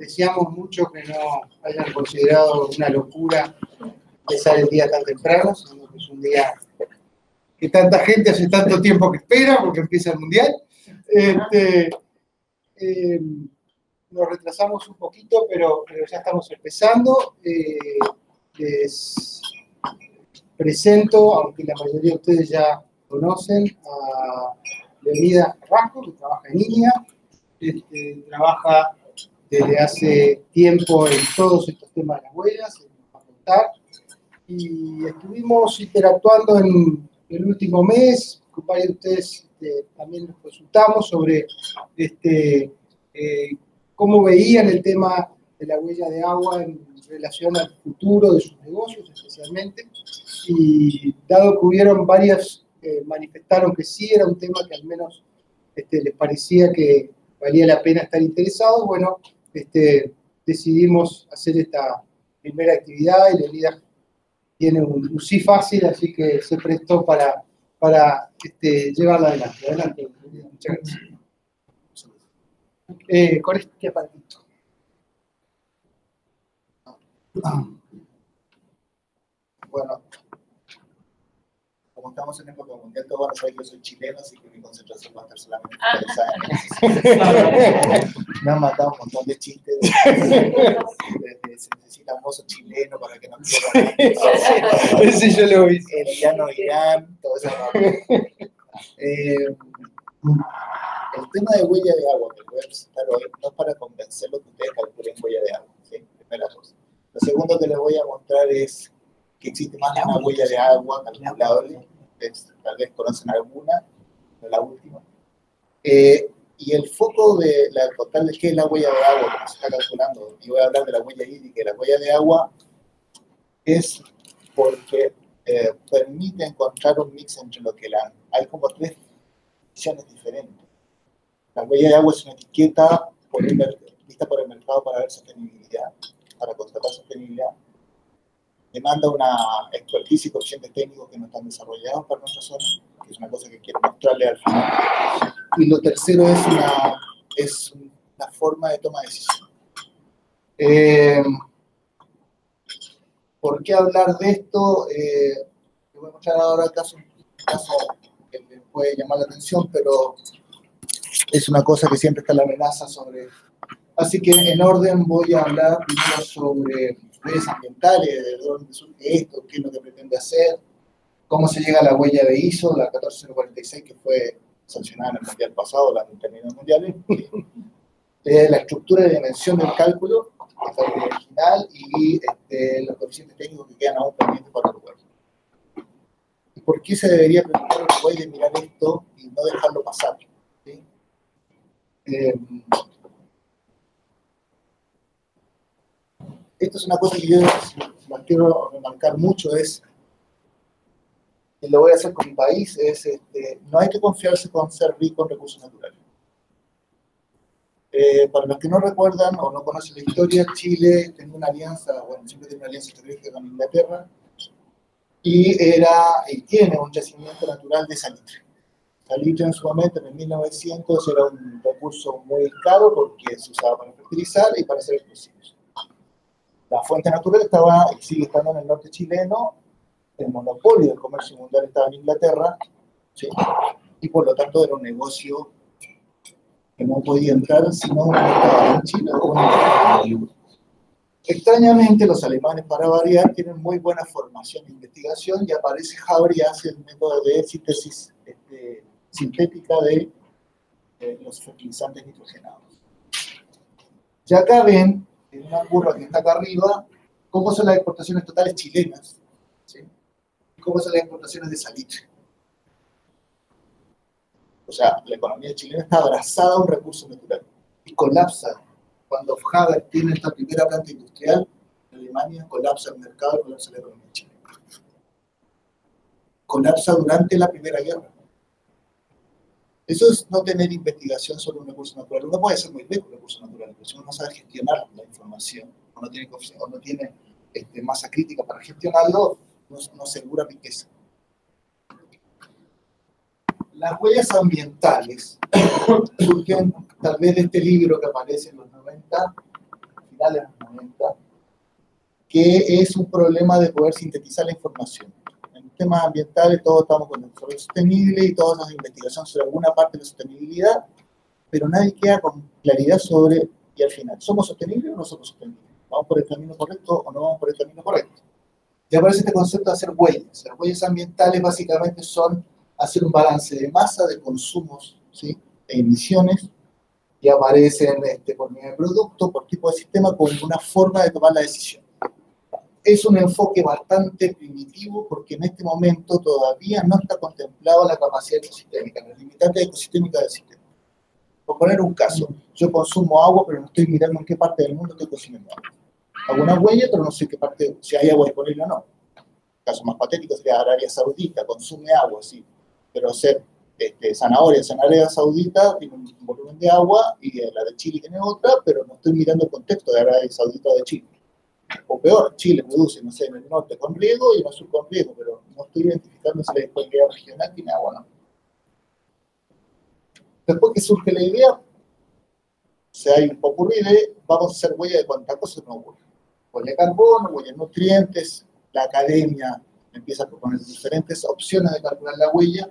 Deseamos mucho que no hayan considerado una locura empezar el día tan temprano, sino que es un día que tanta gente hace tanto tiempo que espera, porque empieza el Mundial. Nos retrasamos un poquito, pero ya estamos empezando. Les presento, aunque la mayoría de ustedes ya conocen, a Leonidas Carrasco, que trabaja en línea. Trabaja desde hace tiempo en todos estos temas de las huellas, en facultad, y estuvimos interactuando en el último mes, con varios de ustedes también nos consultamos sobre cómo veían el tema de la huella de agua en relación al futuro de sus negocios especialmente, y dado que hubieron varias, manifestaron que sí era un tema que al menos les parecía que valía la pena estar interesados, bueno, decidimos hacer esta primera actividad, y Leonidas tiene un sí fácil, así que se prestó para llevarla adelante. Adelante, Leonidas, muchas gracias. Con este aparatito. Bueno, como estamos en época mundial, todos van a saber que yo soy chileno, así que mi concentración va a estar solamente focalizada. Me han matado un montón de chistes. Se necesita mozo chileno para que no quieran. Ese yo lo vi. El llano Irán, todo eso. El tema de huella de agua que voy a presentar hoy no es para convencerlos que ustedes calculen huella de agua, ¿sí? Primera cosa. Lo segundo que les voy a mostrar es que existe más de una huella de agua calculable. Tal vez conocen alguna, no la última. Y el foco de la total de qué es la huella de agua que se está calculando, y voy a hablar de la huella hídrica y la huella de agua, es porque permite encontrar un mix entre lo que hay como tres visiones diferentes. La huella de agua es una etiqueta vista por el mercado para ver sostenibilidad, para constatar sostenibilidad. Demanda una expertise y coeficientes técnicos que no están desarrollados para nuestra zona, que es una cosa que quiero mostrarle al final. Y lo tercero es una forma de toma de decisión. ¿Por qué hablar de esto? Les voy a mostrar ahora un caso que les puede llamar la atención, pero es una cosa que siempre está la amenaza sobre. Así que en orden voy a hablar primero sobre redes ambientales, de dónde surge esto, qué es lo que pretende hacer, cómo se llega a la huella de ISO, la 14046, que fue sancionada en el mundial pasado, la en términos mundiales, la estructura de dimensión del cálculo, que está en el original, y los coeficientes técnicos que quedan aún pendientes para el Uruguay. ¿Y por qué se debería preocupar el Uruguay de mirar esto y no dejarlo pasar? ¿Sí? Esto es una cosa que yo la quiero remarcar mucho, y lo voy a hacer con mi país, no hay que confiarse con ser rico en recursos naturales. Para los que no recuerdan o no conocen la historia, Chile tenía una alianza, bueno, siempre tiene una alianza estratégica con Inglaterra, y tiene un yacimiento natural de salitre. Salitre en su momento, en el 1900, era un recurso muy caro porque se usaba para fertilizar y para hacer explosivos. La fuente natural estaba y sigue estando en el norte chileno, el monopolio del comercio mundial estaba en Inglaterra, ¿sí? Y por lo tanto era un negocio que no podía entrar si no estaba en China o en Inglaterra. Extrañamente, los alemanes, para variar, tienen muy buena formación de investigación, y aparece Haber y hace el método de síntesis sintética de los fertilizantes nitrogenados. Ya acá ven, en una curva que está acá arriba, cómo son las exportaciones totales chilenas, ¿sí? Y cómo son las exportaciones de salitre. O sea, la economía chilena está abrazada a un recurso natural y colapsa. Cuando Haber tiene esta primera planta industrial en Alemania, colapsa el mercado y colapsa la economía chilena. Colapsa durante la Primera Guerra. Eso es no tener investigación sobre un recurso natural. Uno puede ser muy rico en recursos naturales, pero si uno no sabe gestionar la información, o no tiene masa crítica para gestionarlo, no asegura riqueza. Las huellas ambientales surgen tal vez de este libro que aparece en los 90, finales de los 90, que es un problema de poder sintetizar la información. En temas ambientales todos estamos con el desarrollo sostenible y todos nos investigación sobre alguna parte de la sostenibilidad, pero nadie queda con claridad sobre, y al final, ¿somos sostenibles o no somos sostenibles? ¿Vamos por el camino correcto o no vamos por el camino correcto? Y aparece este concepto de hacer huellas. Las huellas ambientales básicamente son hacer un balance de masa, de consumos, ¿sí?, de emisiones, y aparecen por nivel de producto, por tipo de sistema, como una forma de tomar la decisión. Es un enfoque bastante primitivo porque en este momento todavía no está contemplado la capacidad ecosistémica, la limitante ecosistémica del sistema. Por poner un caso, yo consumo agua, pero no estoy mirando en qué parte del mundo estoy consumiendo agua. Hago una huella, pero no sé qué parte, si hay agua disponible o no. El caso más patético sería Arabia Saudita, consume agua, sí, pero hacer zanahorias en Arabia Saudita tiene un volumen de agua y la de Chile tiene otra, pero no estoy mirando el contexto de Arabia Saudita o de Chile. O peor, Chile produce, no sé, en el norte con riego y en el sur con riego, pero no estoy identificando si la disponibilidad regional tiene agua o no. Después que surge la idea, hay un popurrí de vamos a hacer huella de cuántas cosas no ocurre. Huella de carbono, huella de nutrientes, la academia empieza a proponer diferentes opciones de calcular la huella.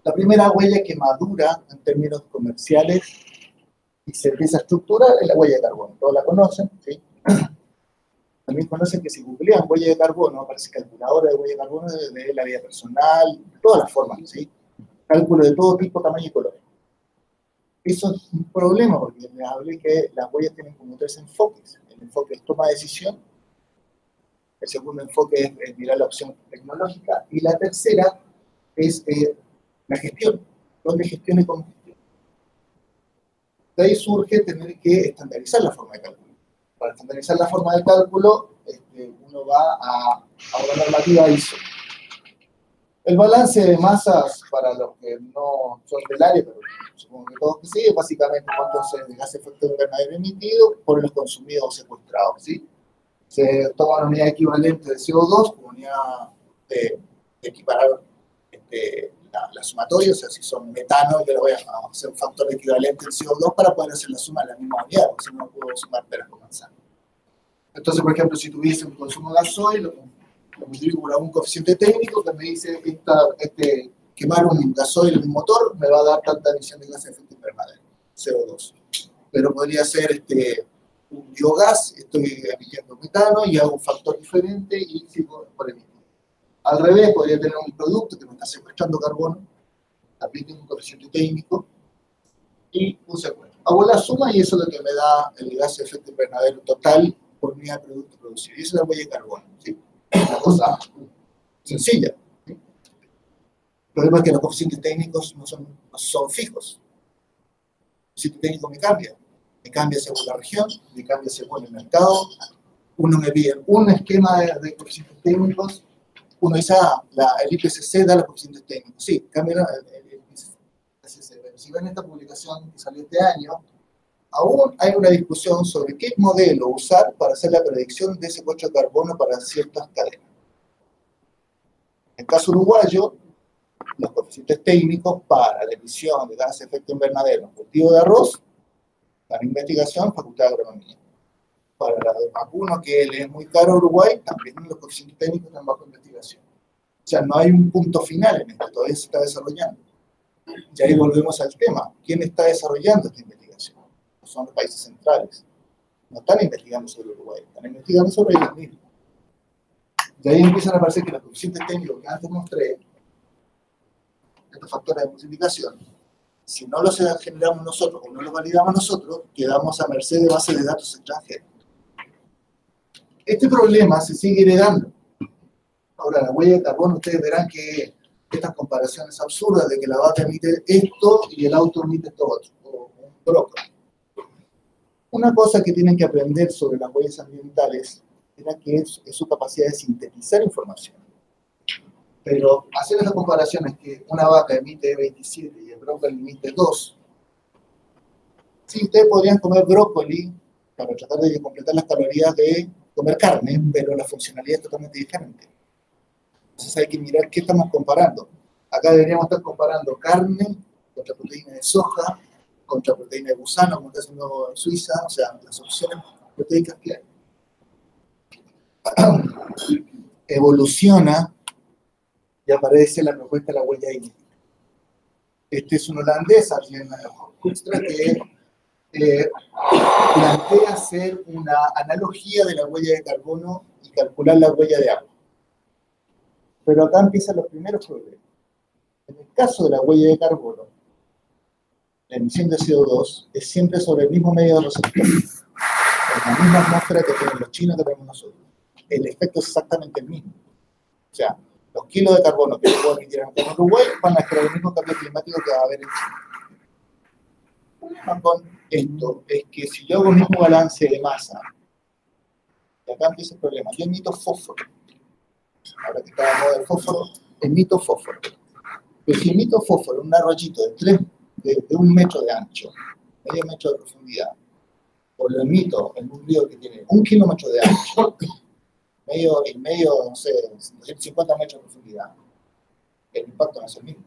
La primera huella que madura en términos comerciales y se empieza a estructurar es la huella de carbono. Todos la conocen, ¿sí? También conocen que si googlean huella de carbono, aparece calculadora de huella de carbono de la vida personal, de todas las formas, ¿sí? Cálculo de todo tipo, tamaño y color. Eso es un problema, porque les hablé que las huellas tienen como tres enfoques. El enfoque es toma de decisión, el segundo enfoque es mirar la opción tecnológica, y la tercera es la gestión, dónde gestiona y cómo gestiona. De ahí surge tener que estandarizar la forma de cálculo. Para estandarizar la forma de cálculo, uno va a una normativa ISO. El balance de masas, para los que no son del área, pero supongo que todos que sí, es básicamente cuánto se gas efecto invernadero emitido por los consumidos o secuestrados, ¿sí? Se toma una unidad equivalente de CO2 como unidad de equiparar la sumatoria, o sea, si son metano, yo le voy a hacer un factor equivalente al CO2 para poder hacer la suma de la misma unidad, porque si no, no puedo sumar peras con manzanas. Entonces, por ejemplo, si tuviese un consumo de gasoil, lo multiplico por algún coeficiente técnico que me dice quemar un gasoil en un motor me va a dar tanta emisión de gases de efecto invernadero, CO2. Pero podría ser un biogás, estoy emitiendo metano y hago un factor diferente y sigo por emitir. Al revés, podría tener un producto que me está secuestrando carbono, también tengo un coeficiente técnico y un secuestro. Hago la suma y eso es lo que me da el gas de efecto invernadero total por unidad de producto producido. Y eso es la huella de carbono, ¿sí? Una cosa sencilla, ¿sí? El problema es que los coeficientes técnicos no son fijos. El coeficiente técnico me cambia según la región, me cambia según el mercado. Uno me pide un esquema de coeficientes técnicos, uno dice, el IPCC da los coeficientes técnicos. Sí, cambia el IPCC. Pero si ven esta publicación que salió este año, aún hay una discusión sobre qué modelo usar para hacer la predicción de secuestro de carbono para ciertas cadenas. En el caso uruguayo, los coeficientes técnicos para la emisión de gases de efecto invernadero en cultivo de arroz, para investigación, Facultad de Agronomía. Para la de vacuno, que le es muy caro a Uruguay, también los coeficientes técnicos están bajo investigación. O sea, no hay un punto final en esto, todavía se está desarrollando. Y ahí volvemos al tema. ¿Quién está desarrollando esta investigación? Son los países centrales. No están investigando sobre Uruguay, están investigando sobre ellos mismos. Y ahí empiezan a aparecer que los coeficientes técnicos que antes mostré, estos factores de multiplicación, si no los generamos nosotros o no los validamos nosotros, quedamos a merced de bases de datos extranjeros. Este problema se sigue heredando. Ahora, la huella de carbono, ustedes verán que estas comparaciones absurdas de que la vaca emite esto y el auto emite esto otro, o un brócoli. Una cosa que tienen que aprender sobre las huellas ambientales es su capacidad de sintetizar información. Pero hacer esas comparaciones que una vaca emite 27 y el brócoli emite 2, sí, ustedes podrían comer brócoli para tratar de completar las calorías de comer carne, pero la funcionalidad es totalmente diferente. Entonces hay que mirar qué estamos comparando. Acá deberíamos estar comparando carne contra proteína de soja, contra proteína de gusano, como está haciendo en Suiza, o sea, las opciones proteicas que hay. Evoluciona y aparece la propuesta de la huella genética. Este es un holandés, Arjen Hoekstra, que plantea hacer una analogía de la huella de carbono y calcular la huella de agua. Pero acá empiezan los primeros problemas. En el caso de la huella de carbono, la emisión de CO2 es siempre sobre el mismo medio de los receptores, en la misma atmósfera que tienen los chinos que tenemos nosotros. El efecto es exactamente el mismo. O sea, los kilos de carbono que se pueden emitir en Uruguay van a generar el mismo cambio climático que va a haber en Chile. El problema con esto es que si yo hago el mismo balance de masa, y acá empieza el problema, yo emito fósforo. Ahora que está de moda el fósforo, emito fósforo. Pero si emito fósforo en un arroyito de 1 metro de ancho, medio metro de profundidad, o lo emito en un río que tiene 1 kilómetro de ancho, medio, no sé, 250 metros de profundidad, el impacto no es el mismo.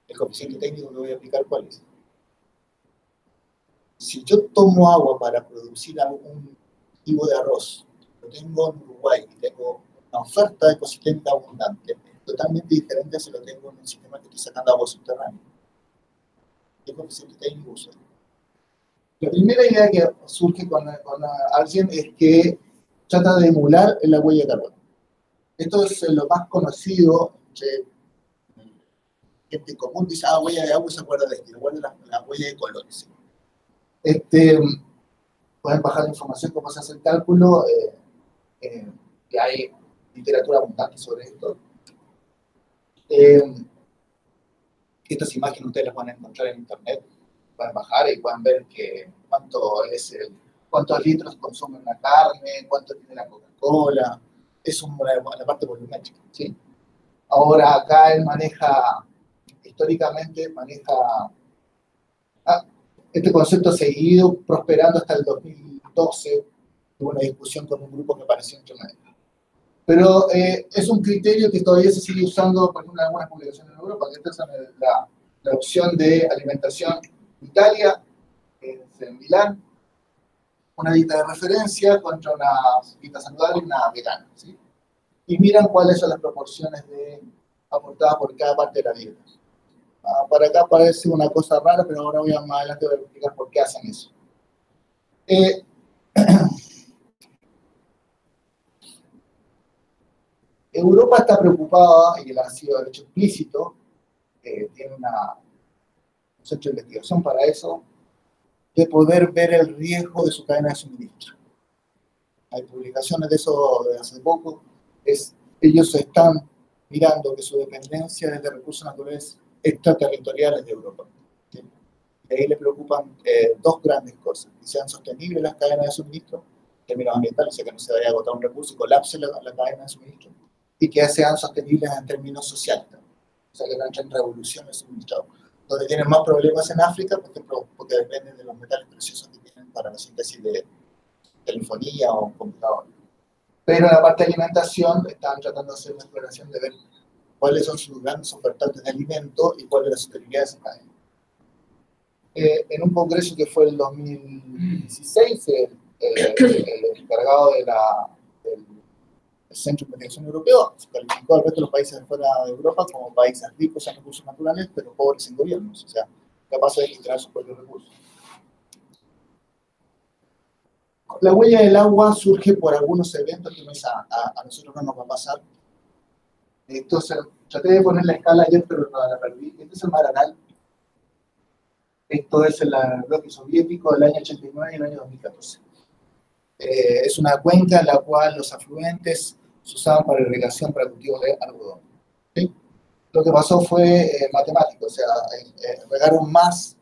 El coeficiente técnico que voy a aplicar, ¿cuál es? Si yo tomo agua para producir un cultivo de arroz, lo tengo en Uruguay y tengo una oferta ecosistémica abundante, es totalmente diferente si lo tengo en un sistema que estoy sacando agua subterránea. ¿Qué coeficiente técnico uso? La primera idea que surge con alguien es que trata de emular la huella de carbono. Esto es lo más conocido, gente común dice, huella de agua y se acuerda de esto, igual de la huella de colores. Pueden bajar la información cómo se hace el cálculo, que hay literatura abundante sobre esto. Estas imágenes ustedes las van a encontrar en internet, pueden bajar y pueden ver cuántos litros consume una carne, cuánto tiene la Coca-Cola, es la parte volumétrica, ¿sí? Ahora acá él históricamente maneja este concepto seguido, prosperando hasta el 2012, hubo una discusión con un grupo que apareció entre medio. Pero es un criterio que todavía se sigue usando, por ejemplo, en algunas publicaciones en Europa, que esta es la opción de alimentación en Italia, en Milán, una dieta de referencia contra una dieta saludable y una vegana, ¿sí? Y miran cuáles son las proporciones aportadas por cada parte de la dieta. Para acá parece una cosa rara, pero ahora más adelante voy a explicar por qué hacen eso. Europa está preocupada, y ha sido de hecho explícito, tiene un centro de investigación para eso, de poder ver el riesgo de su cadena de suministro. Hay publicaciones de eso de hace poco. Ellos están mirando que su dependencia es de recursos naturales extraterritoriales de Europa. ¿Sí? Y ahí le preocupan dos grandes cosas: que sean sostenibles las cadenas de suministro, en términos ambientales, o sea, que no se vaya a agotar un recurso y colapse la cadena de suministro, y que sean sostenibles en términos sociales, o sea, que no entren revoluciones suministradas. Donde tienen más problemas en África, por ejemplo, porque dependen de los metales preciosos que tienen para la síntesis de telefonía o computador. Pero en la parte de alimentación están tratando de hacer una exploración de ver cuáles son sus grandes ofertantes de alimento y cuál es la sostenibilidad de esa cadena. En un congreso que fue el 2016, el encargado del Centro de Investigación Europeo se calificó al resto de los países de fuera de Europa como países ricos en recursos naturales, pero pobres en gobiernos, o sea, capaces de gestionar sus propios recursos. La huella del agua surge por algunos eventos que a nosotros no nos va a pasar. Entonces, traté de poner la escala ayer, pero no la perdí. Este es el Mar Aral. Esto es el bloque soviético del año 89 y el año 2014. Es una cuenca en la cual los afluentes se usaban para irrigación, para cultivos de algodón. ¿Sí? Lo que pasó fue matemático, o sea, regaron más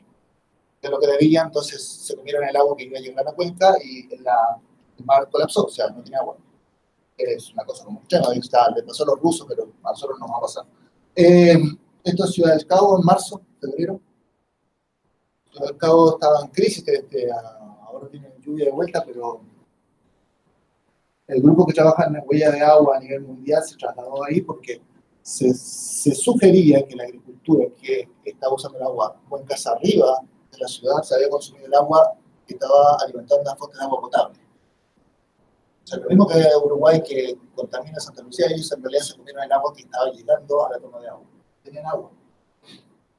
de lo que debían, entonces se comieron el agua que iba a llegar a la cuenca y el mar colapsó, o sea, no tiene agua. Es una cosa como extrema, le pasó a los rusos, pero a nosotros nos va a pasar. Esto es Ciudad del Cabo en marzo, febrero. Ciudad del Cabo estaba en crisis, ahora tienen lluvia de vuelta, pero el grupo que trabaja en la huella de agua a nivel mundial se trasladó ahí porque se sugería que la agricultura que estaba usando el agua cuencas arriba de la ciudad se había consumido el agua que estaba alimentando una fuente de agua potable. O sea, lo mismo que Uruguay que contamina Santa Lucía, ellos en realidad se comieron el agua que estaba llegando a la toma de agua. Tenían agua.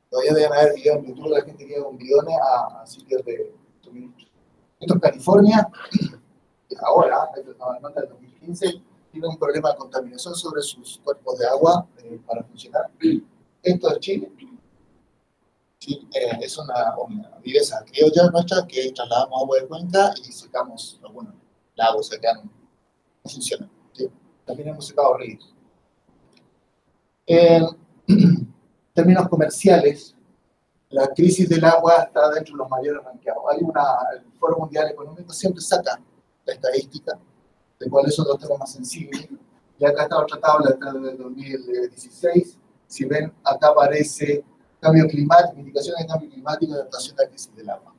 Todavía deben haber videos en YouTube de la gente que llega con bidones a sitios de suministro. Esto en California, ahora, en la nota del 2015, tiene un problema de contaminación sobre sus cuerpos de agua para funcionar. Esto es Chile. Sí, es una viveza criolla nuestra que trasladamos agua de cuenca y secamos algunos lagos que no funcionan. ¿Sí? También hemos secado ríos. En términos comerciales, la crisis del agua está dentro de los mayores ranqueados. El Foro Mundial Económico siempre saca la estadística de cuáles son los temas más sensibles. Y acá está otra tabla del 2016. Si ven, acá aparece cambio climático, mitigación del cambio climático y adaptación a la crisis del agua.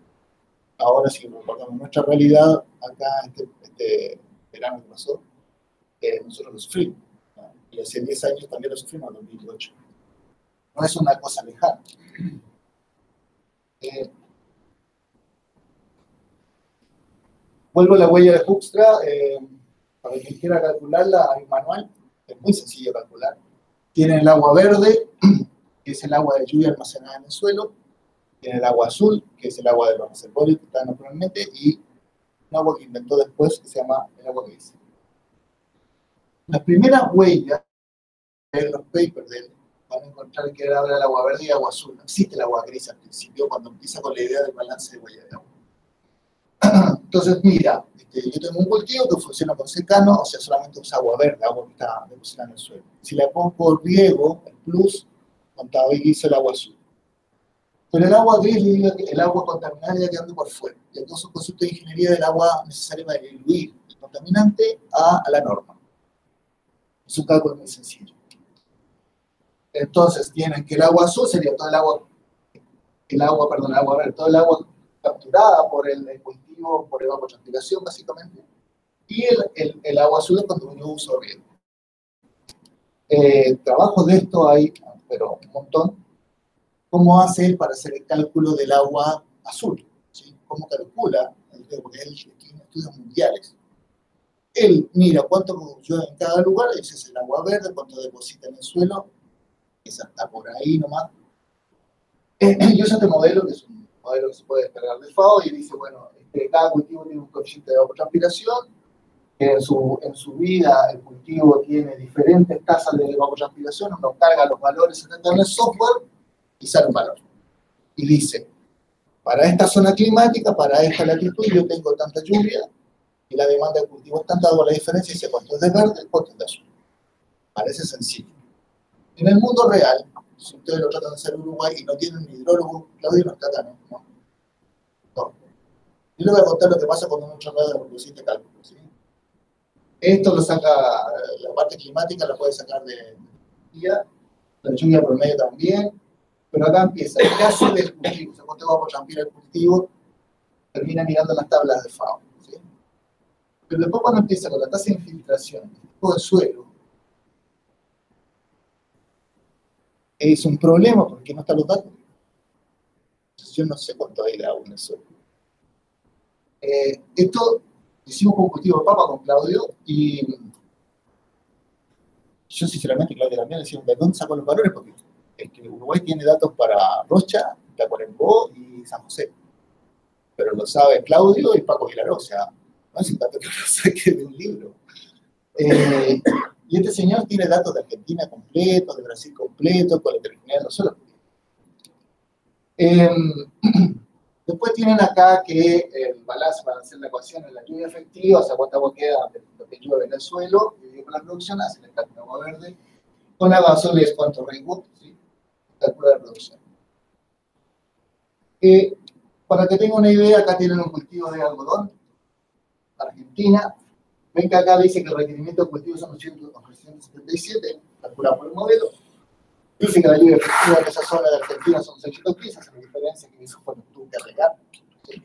Ahora, si recordamos nuestra realidad, acá este verano que pasó, nosotros lo sufrimos. ¿No? Y hace 10 años también lo sufrimos, en 2008. No es una cosa lejana. Vuelvo a la huella de Hoekstra. Para quien quiera calcularla, hay un manual. Es muy sencillo calcular. Tiene el agua verde, que es el agua de lluvia almacenada en el suelo. Tiene el agua azul, que es el agua de los reservorios que está naturalmente, y un agua que inventó después, que se llama el agua gris. Las primeras huellas en los papers de él van a encontrar que habla del agua verde y agua azul. No existe el agua gris al principio, cuando empieza con la idea del balance de huella de agua. Entonces, mira, yo tengo un cultivo que funciona con secano, o sea, solamente usa agua verde, agua que está depositada en el suelo. Si la pongo riego, el plus, contabilizo el agua azul. Pero el agua gris, el agua contaminada ya quedando por fuera. Y entonces un concepto de ingeniería del agua necesario para diluir el contaminante a la norma. Es un cálculo muy sencillo. Entonces tienen que el agua azul sería todo el agua verde, todo el agua capturada por el cultivo, por evapotranspiración básicamente. Y el agua azul es cuando yo uso riego. Trabajos de esto hay, pero un montón. ¿Cómo hace él para hacer el cálculo del agua azul? ¿Sí? ¿Cómo calcula? Porque él tiene estudios mundiales. Él mira cuánto llueve en cada lugar, ese es el agua verde, cuánto deposita en el suelo, esa está por ahí nomás. Y usa este modelo, que es un modelo que se puede descargar de FAO, y dice, bueno, cada cultivo tiene un coeficiente de evapotranspiración, en su vida el cultivo tiene diferentes tasas de evapotranspiración, uno carga los valores en el software, y sale un valor. Y dice, para esta zona climática, para esta latitud, yo tengo tanta lluvia, y la demanda de cultivo es tanta, hago la diferencia y dice cuánto es de verde, cuánto es de azul. Parece sencillo. En el mundo real, si ustedes lo tratan de hacer en Uruguay y no tienen un hidrólogo, Claudio no está acá, no. Yo les voy a contar lo que pasa cuando uno trata de reproducir este cálculo. ¿Sí? Esto lo saca, la parte climática la puede sacar de la lluvia promedio también. Pero acá empieza, ¿qué hace del cultivo? O sea, cuando vamos a transpirar el cultivo, termina mirando las tablas de FAO. ¿Sí? Pero después cuando empieza con la tasa de infiltración, el tipo de suelo, es un problema porque no están los datos. Entonces yo no sé cuánto hay de agua en el suelo. Esto hicimos con un cultivo de papa con Claudio y yo sinceramente, Claudio también, le decía, ¿de dónde sacó los valores? Porque es que Uruguay tiene datos para Rocha, Tacuarembó y San José. Pero lo sabe Claudio y Paco Vilaró, o sea, no es un dato que lo saque de un libro. Y este señor tiene datos de Argentina completo, de Brasil completo, con la heterogeneidad no solo. Después tienen acá que el balance para hacer la ecuación en la lluvia efectiva, o sea, cuánta agua queda de lo que llueve en el suelo, y con la producción hacen el cálculo de agua verde. Con agua azul es cuánto rainwood, ¿sí? Calcula la producción. Para que tengan una idea, acá tienen un cultivo de algodón, Argentina. Ven que acá dice que el requerimiento de cultivo son 877, calculado por el modelo. Dice que la lluvia efectiva en esa zona de Argentina son 615, hace la diferencia que eso fue lo que tuvo que regar. ¿Sí?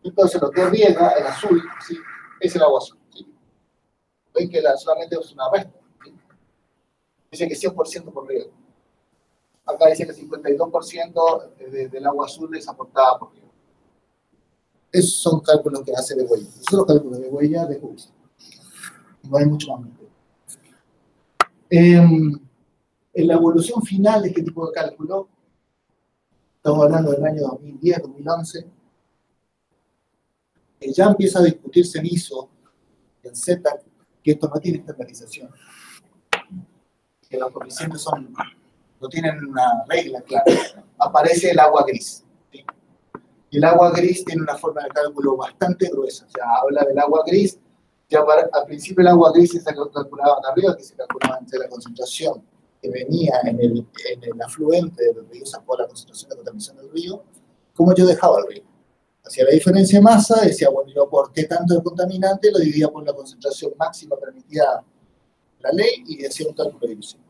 Entonces lo que riega, el azul, ¿sí? Es el agua azul. ¿Sí? Ven que solamente es una resta. ¿Sí? dice que 100% por riego. Acá dice que 52% del agua azul es aportada por riego. Esos son cálculos que hace de huella. Esos son los cálculos de huella de Hubble. No hay mucho más. En la evolución final de este tipo de cálculo, estamos hablando del año 2010, 2011, ya empieza a discutirse en ISO, en Z, que esto no tiene estandarización, que los coeficientes no tienen una regla clara. Aparece el agua gris, ¿sí? Y el agua gris tiene una forma de cálculo bastante gruesa. O sea, habla del agua gris. Ya al principio el agua gris se calculaba acá arriba, que se calculaba entre la concentración que venía en el afluente del río, sacó la concentración de contaminación del río, como yo dejaba el río. Hacía la diferencia de masa, decía, bueno, yo aporté tanto de contaminante, lo dividía por la concentración máxima permitida la ley y hacía un cálculo de división.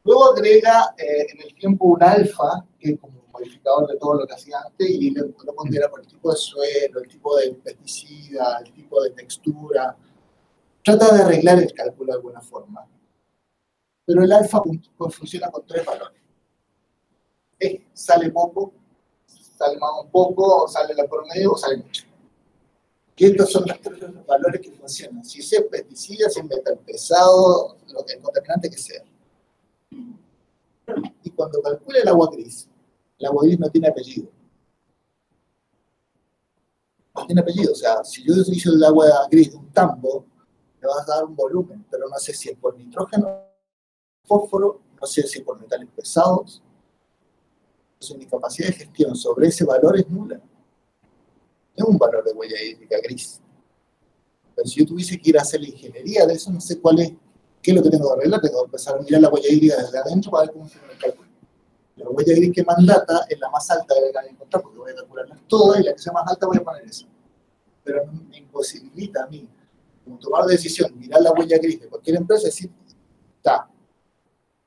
Luego agrega en el tiempo un alfa, que es como un modificador de todo lo que hacía antes, y lo pondera por el tipo de suelo, el tipo de pesticida, el tipo de textura. Trata de arreglar el cálculo de alguna forma. Pero el alfa funciona con 3 valores. Sale poco, sale más un poco, o sale la promedio, o sale mucho. Y estos son los 3 valores que funcionan. Si es pesticida, si es metal pesado, el contaminante que sea. Y cuando calcula el agua gris no tiene apellido. No tiene apellido. O sea, si yo utilizo el agua gris de un tambo, me vas a dar un volumen, pero no sé si es por nitrógeno, fósforo, no sé si es por metales pesados. Entonces mi capacidad de gestión sobre ese valor es nula. Es un valor de huella hídrica gris. Pero si yo tuviese que ir a hacer la ingeniería de eso, no sé qué es lo que tengo que arreglar. Tengo que empezar a mirar la huella hídrica desde adentro para ver cómo funciona el cálculo. La huella gris que mandata es la más alta que voy a encontrar, porque voy a calcularlas todas y la que sea más alta voy a poner esa. Pero me imposibilita a mí, como tomar decisión, mirar la huella gris de cualquier empresa y decir, está,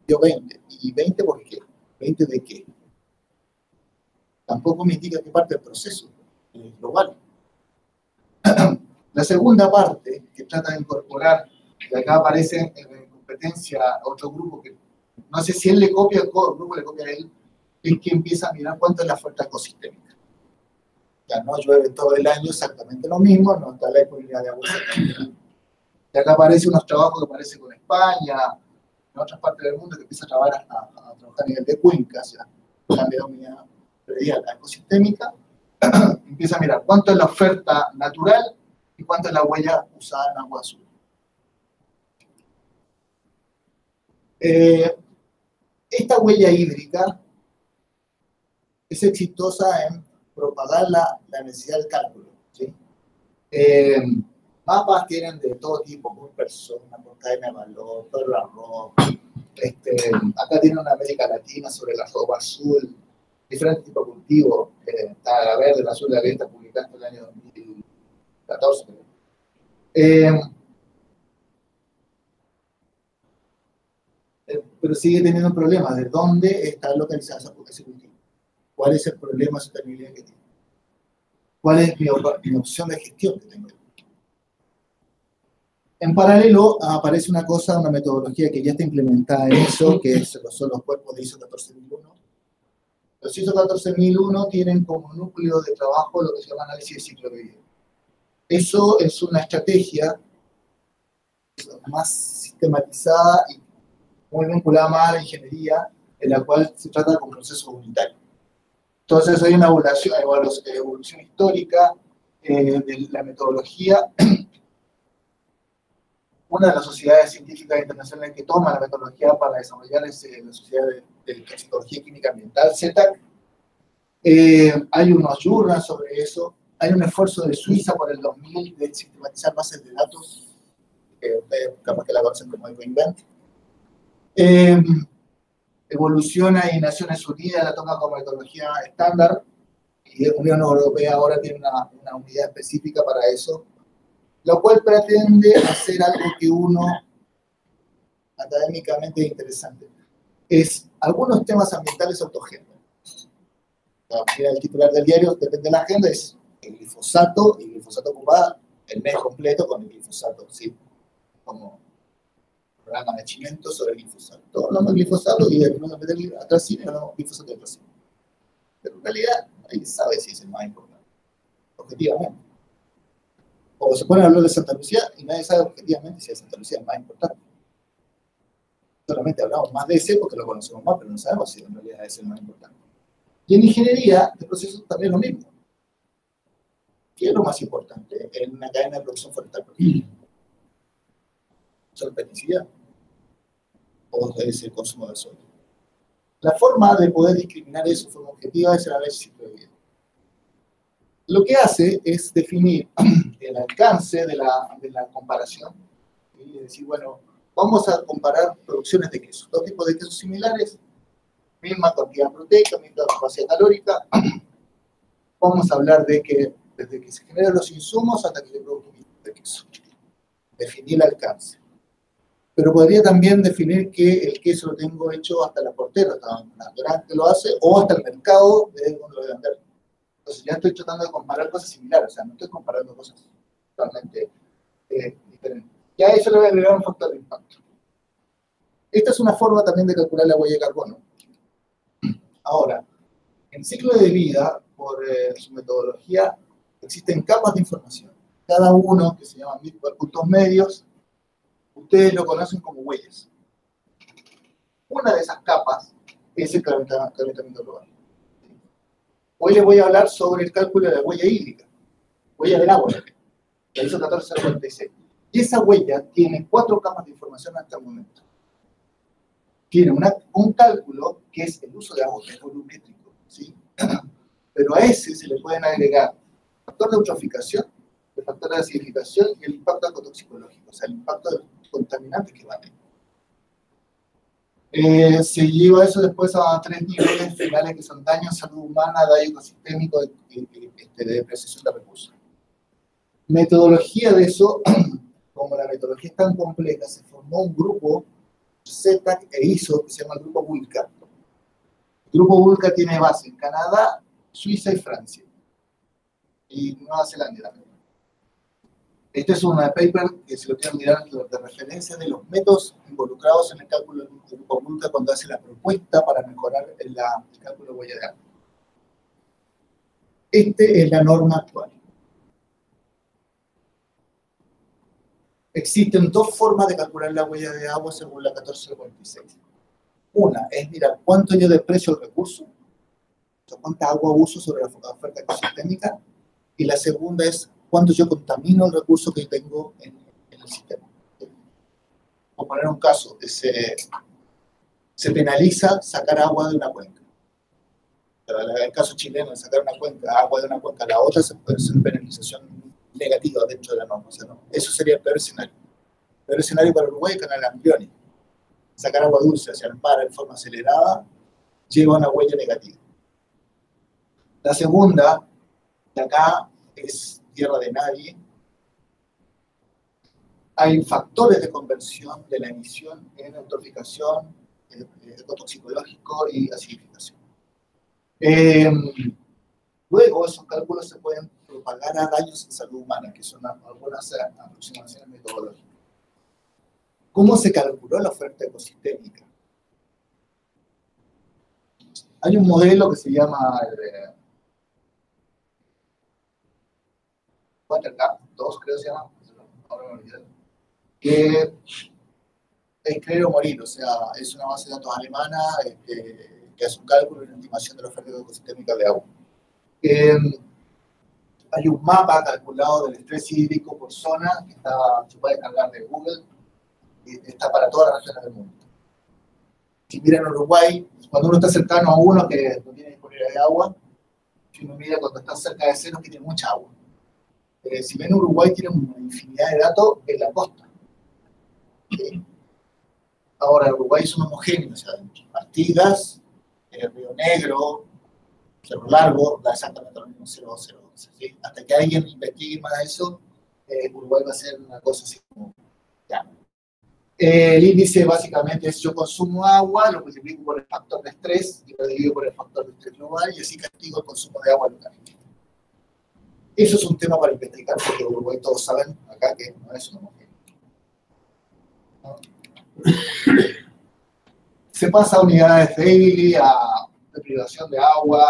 dio 20. ¿Y 20 por qué? ¿20 de qué? Tampoco me indica qué parte del proceso global. La segunda parte que trata de incorporar, y acá aparece en competencia otro grupo que no sé si él le copia, el grupo le copia a él, es que empieza a mirar cuánto es la oferta ecosistémica. Ya no llueve todo el año exactamente lo mismo, no está la disponibilidad de agua. Y acá aparecen unos trabajos que aparecen con España, en otras partes del mundo, que empieza a trabajar a nivel de cuencas, ya, cambia de unidad predial a ecosistémica, empieza a mirar cuánto es la oferta natural y cuánto es la huella usada en agua azul. Esta huella hídrica es exitosa en propagar la necesidad del cálculo, ¿sí? Mapas tienen de todo tipo, por persona, por cadena de valor, por el arroz. Acá tiene una América Latina sobre la ropa azul, diferentes tipos de cultivos. Está la verde, la azul, la abierta, publicada en el año 2014. Pero sigue teniendo un problema de dónde está localizada ese cultivo. ¿Cuál es el problema de sostenibilidad que tiene? ¿Cuál es mi opción de gestión que tengo? En paralelo aparece una metodología que ya está implementada en eso, que son los cuerpos de ISO 14001. Los ISO 14001 tienen como núcleo de trabajo lo que se llama análisis de ciclo de vida. Eso es una estrategia más sistematizada y muy vinculada más a la ingeniería, en la cual se trata con procesos unitarios. Entonces hay una evolución histórica de la metodología. Una de las sociedades científicas internacionales que toma la metodología para desarrollar es la Sociedad de Toxicología Química Ambiental, ZTAC. Hay unos journals sobre eso. Hay un esfuerzo de Suiza por el 2000 de sistematizar bases de datos, que ustedes capaz que la conocen como EcoInvent. Evoluciona y Naciones Unidas la toma como metodología estándar, y la Unión Europea ahora tiene una unidad específica para eso, lo cual pretende hacer algo que uno académicamente es interesante. Es algunos temas ambientales autogéneros. Mira, el titular del diario, depende de la agenda, es el glifosato, y el glifosato ocupa el mes completo con el glifosato, ¿sí? Como programa de Chimento sobre glifosato. Todos hablamos de glifosato y después de meter atracina, hablamos de glifosato y atracina. Pero en realidad, nadie sabe si es el más importante, objetivamente. O se pone a hablar de Santa Lucía y nadie sabe objetivamente si Santa Lucía es más importante. Solamente hablamos más de ese porque lo conocemos más, pero no sabemos si en realidad es el más importante. Y en ingeniería de procesos también lo mismo. ¿Qué es lo más importante en una cadena de producción forestal? ¿Son el pesticida? ¿O es el consumo de suelo? La forma de poder discriminar eso de forma objetiva es el análisis de vida. Lo que hace es definir el alcance de la comparación y decir, bueno, vamos a comparar producciones de queso, dos tipos de quesos similares, misma cantidad proteica, misma capacidad calórica. Vamos a hablar de que desde que se generan los insumos hasta que se produce un litro de queso. Definir el alcance. Pero podría también definir que el queso lo tengo hecho hasta la portera, hasta la granja que lo hace, o hasta el mercado de donde lo voy a vender. Entonces ya estoy tratando de comparar cosas similares, o sea, no estoy comparando cosas totalmente diferentes. Ya a eso le voy a agregar un factor de impacto. Esta es una forma también de calcular la huella de carbono. Ahora, en ciclo de vida, por su metodología, existen capas de información. Cada uno, que se llaman puntos medios, ustedes lo conocen como huellas. Una de esas capas es el calentamiento global. Hoy les voy a hablar sobre el cálculo de la huella hídrica, huella del agua, la ISO 14046. Y esa huella tiene 4 capas de información hasta el momento. Tiene un cálculo que es el uso de agua, que es volumétrico, ¿sí? Pero a ese se le pueden agregar el factor de eutroficación, el factor de acidificación y el impacto ecotoxicológico, o sea, el impacto de los contaminantes que van. Se lleva eso después a 3 niveles finales que son daño a salud humana, daño ecosistémico de depreciación de recursos. Metodología de eso, como la metodología es tan compleja, se formó un grupo ZTAC e ISO que se llama el Grupo Vulca. El Grupo Vulca tiene base en Canadá, Suiza y Francia. Y Nueva Zelanda también. Este es un paper que se lo quiero mirar de referencia de los métodos involucrados en el cálculo del Grupo Vulca cuando hace la propuesta para mejorar el cálculo de huella de agua. Esta es la norma actual. Existen 2 formas de calcular la huella de agua según la 1446. Una es mirar cuánto yo desprecio el recurso, o sea, cuánta agua uso sobre la oferta ecosistémica, y la segunda es cuánto yo contamino el recurso que tengo en el sistema. Por poner un caso, se penaliza sacar agua de una cuenca. En el caso chileno, de sacar agua de una cuenca a la otra, se puede hacer penalización negativa dentro de la norma. O sea, no, eso sería el peor escenario. El peor escenario para Uruguay, Canal Amplioni. Sacar agua dulce hacia el mar en forma acelerada lleva una huella negativa. La segunda, de acá, es tierra de nadie. Hay factores de conversión de la emisión en eutroficación, ecotoxicológico y acidificación. Luego, esos cálculos se pueden propagar a daños en salud humana, que son algunas aproximaciones metodológicas. ¿Cómo se calculó la oferta ecosistémica? Hay un modelo que se llama WaterCap 2, creo que se llama, ahora me olvidé, que es creer o morir, o sea, es una base de datos alemana que hace un cálculo y una estimación de la oferta ecosistémica de agua. Hay un mapa calculado del estrés hídrico por zona que se puede descargar de Google y está para todas las regiones del mundo. Si miran Uruguay, cuando uno está cercano a uno que no tiene disponibilidad de agua, si uno mira cuando está cerca de cero que tiene mucha agua. Si ven Uruguay tiene una infinidad de datos en la costa. Ahora Uruguay es un homogéneo, o sea, Artigas, Río Negro, Cerro Largo, da exactamente lo mismo, 0,0. ¿Sí? Hasta que alguien investigue más eso, Uruguay va a ser una cosa así como ya. El índice básicamente es yo consumo agua, lo multiplico por el factor de estrés y lo divido por el factor de estrés global y así castigo el consumo de agua local. Eso es un tema para investigar porque Uruguay todos saben acá que no es un homogéneo. ¿No? Se pasa a unidades daily, a privación de agua,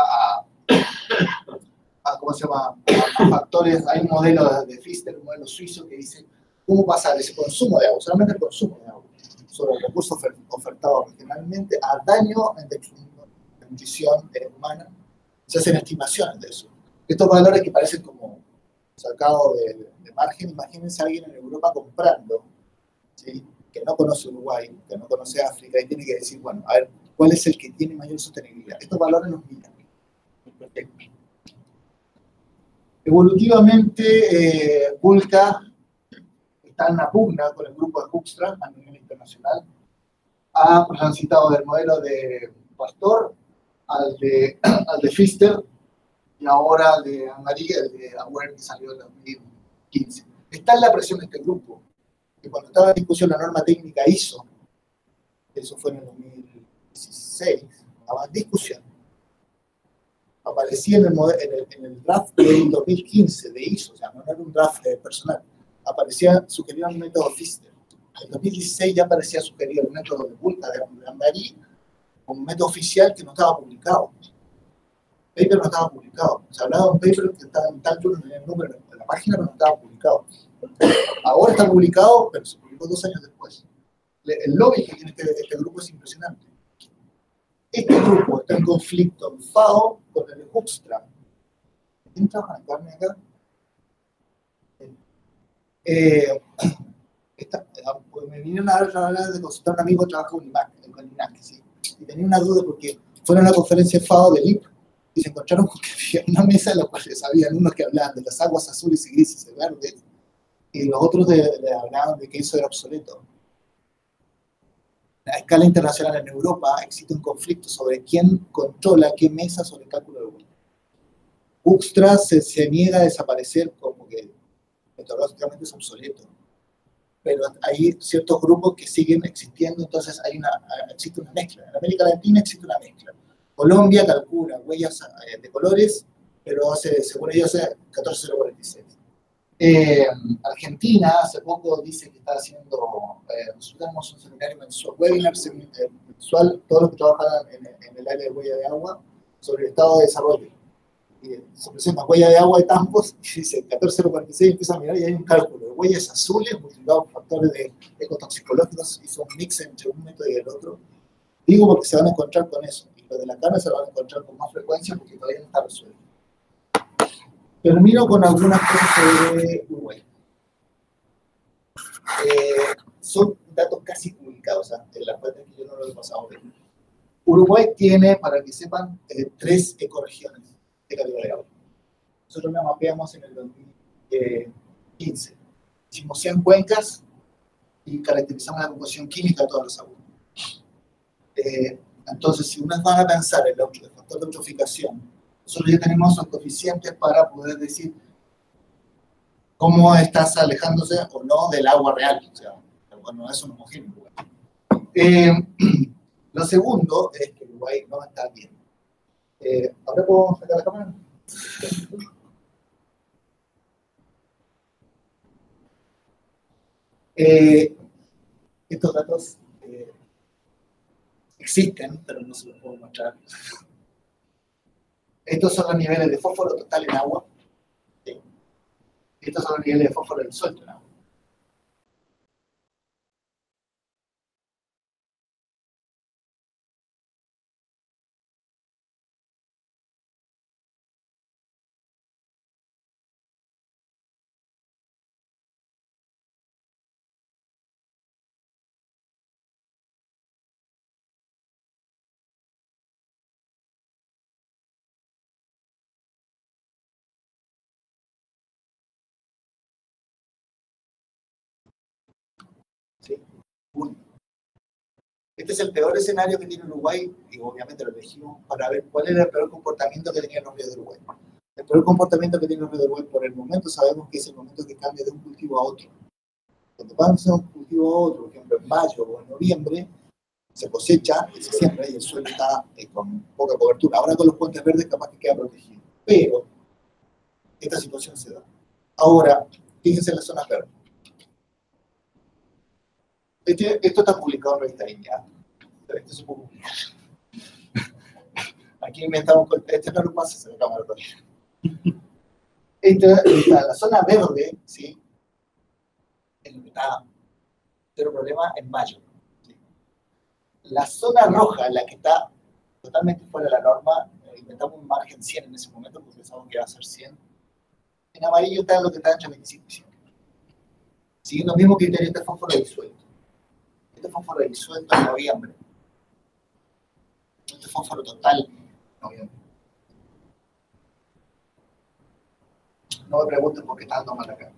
¿cómo se llama? A factores. Hay un modelo de Pfister, un modelo suizo, que dice cómo pasar ese consumo de agua, solamente el consumo de agua, sobre el recurso ofertado regionalmente, a daño en nutrición humana. Se hacen estimaciones de eso. Estos valores que parecen como sacados de margen, imagínense a alguien en Europa comprando, ¿sí?, que no conoce Uruguay, que no conoce África, y tiene que decir, bueno, a ver, ¿cuál es el que tiene mayor sostenibilidad? Estos valores los miran. Evolutivamente, Vulca está en una pugna con el grupo de Hoekstra a nivel internacional. Ha transitado del modelo de Pastor al de Pfister, y ahora el de Anne-Marie, el de Aware, que salió en 2015. Está en la presión de este grupo, que cuando estaba en discusión la norma técnica ISO, eso fue en el 2016, estaba en discusión, aparecía en el draft del 2015 de ISO, o sea, no era un draft personal, sugería un método Pfister. En 2016 ya aparecía sugerido el método de Vulca de Anne-Marie, un método oficial que no estaba publicado. El paper no estaba publicado. Se hablaba de un paper que estaba en tal turno, en el número de la página, pero no estaba publicado. Ahora está publicado, pero se publicó 2 años después. El lobby que tiene este grupo es impresionante. Este grupo está en conflicto en FAO con el de Hoekstra. ¿Quién trabaja en carne acá? Me vinieron a hablar de consultar a un amigo que trabaja con INAC, ¿sí? Y tenía una duda porque fueron a la conferencia FAO del IP y se encontraron con que había una mesa en la cual habían unos que hablaban de las aguas azules y grises y verdes, y los otros le hablaban de que eso era obsoleto. A escala internacional en Europa existe un conflicto sobre quién controla qué mesa sobre el cálculo de vuelo. Hoekstra se niega a desaparecer como que metodológicamente es obsoleto, pero hay ciertos grupos que siguen existiendo, entonces existe una mezcla. En América Latina existe una mezcla. Colombia calcula huellas de colores, pero según ellos hace 14046. Argentina hace poco dice que está haciendo, nosotros tenemos un seminario mensual, webinar mensual, todos los que trabajan en el área de huella de agua, sobre el estado de desarrollo. Y se presenta huella de agua de Tampos, y dice 14046, empieza a mirar y hay un cálculo de huellas azules multiplicado por factores de ecotoxicológicos, hizo un mix entre un método y el otro. Digo porque se van a encontrar con eso, y lo de la carne se lo van a encontrar con más frecuencia porque todavía no está resuelto. Termino con algunas cosas sobre Uruguay. Son datos casi publicados, en la fuente que yo no lo he pasado bien. Uruguay tiene, para que sepan, 3 ecorregiones de calidad de agua. Nosotros la mapeamos en el 2015. Hicimos 100 cuencas y caracterizamos la composición química de todas las aguas. Entonces, si unas van a pensar en el factor de eutroficación, nosotros ya tenemos los coeficientes para poder decir cómo estás alejándose o no del agua real. O sea, no es un homogéneo. Lo segundo es que Uruguay no está bien. ¿Ahora puedo sacar la cámara? Estos datos existen, pero no se los puedo mostrar. Estos son los niveles de fósforo total en agua. ¿Sí? Estos son los niveles de fósforo disuelto en agua. ¿Sí? Este es el peor escenario que tiene Uruguay, y obviamente lo elegimos para ver cuál era el peor comportamiento que tenían los ríos de Uruguay. El peor comportamiento que tiene los ríos de Uruguay por el momento sabemos que es el momento que cambia de un cultivo a otro. Cuando pasa de un cultivo a otro, por ejemplo en mayo o en noviembre, se cosecha y se siembra y el suelo está con poca cobertura. Ahora con los puentes verdes capaz que queda protegido. Pero esta situación se da. Ahora, fíjense en las zonas verdes. Esto está publicado en Revista India. Esto se puede publicar. Aquí me estamos con... Este no lo pasa, se me cámara todavía. La zona verde, ¿sí? Es lo que está cero problema en mayo. ¿Sí? La zona roja, la que está totalmente fuera de la norma, inventamos un margen 100 en ese momento porque pensamos que iba a ser 100. En amarillo está lo que está entre 25 y 100. Siguiendo el mismo criterio, este fósforo disuelto. Este fósforo disuelto en noviembre. Este fósforo total en noviembre. No me pregunten por qué está dando mal acá.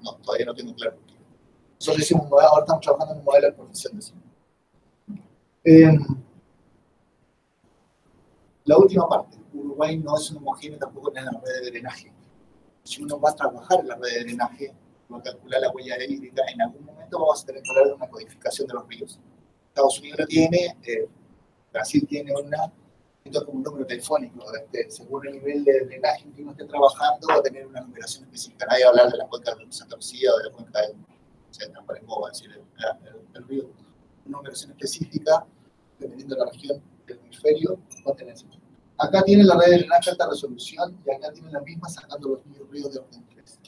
No, todavía no tengo claro. Nosotros hicimos un modelo, ahora estamos trabajando en un modelo de profesión de cine. La última parte. Uruguay no es un homogéneo tampoco en la red de drenaje. Si uno va a trabajar en la red de drenaje, va a calcular la huella hídrica, en algún momento vamos a tener que hablar de una codificación de los ríos. Estados Unidos lo tiene, Brasil tiene una, esto es como un número telefónico, según el nivel de drenaje en que uno esté trabajando, va a tener una numeración específica. Nadie va a hablar de la cuenca de Santa Lucía o de la cuenca de Tacuarembó, va a decir el río. Una numeración específica, dependiendo de la región del hemisferio, va a tener eso. Acá tiene la red de drenaje alta resolución y acá tiene la misma sacando los ríos de orden 3.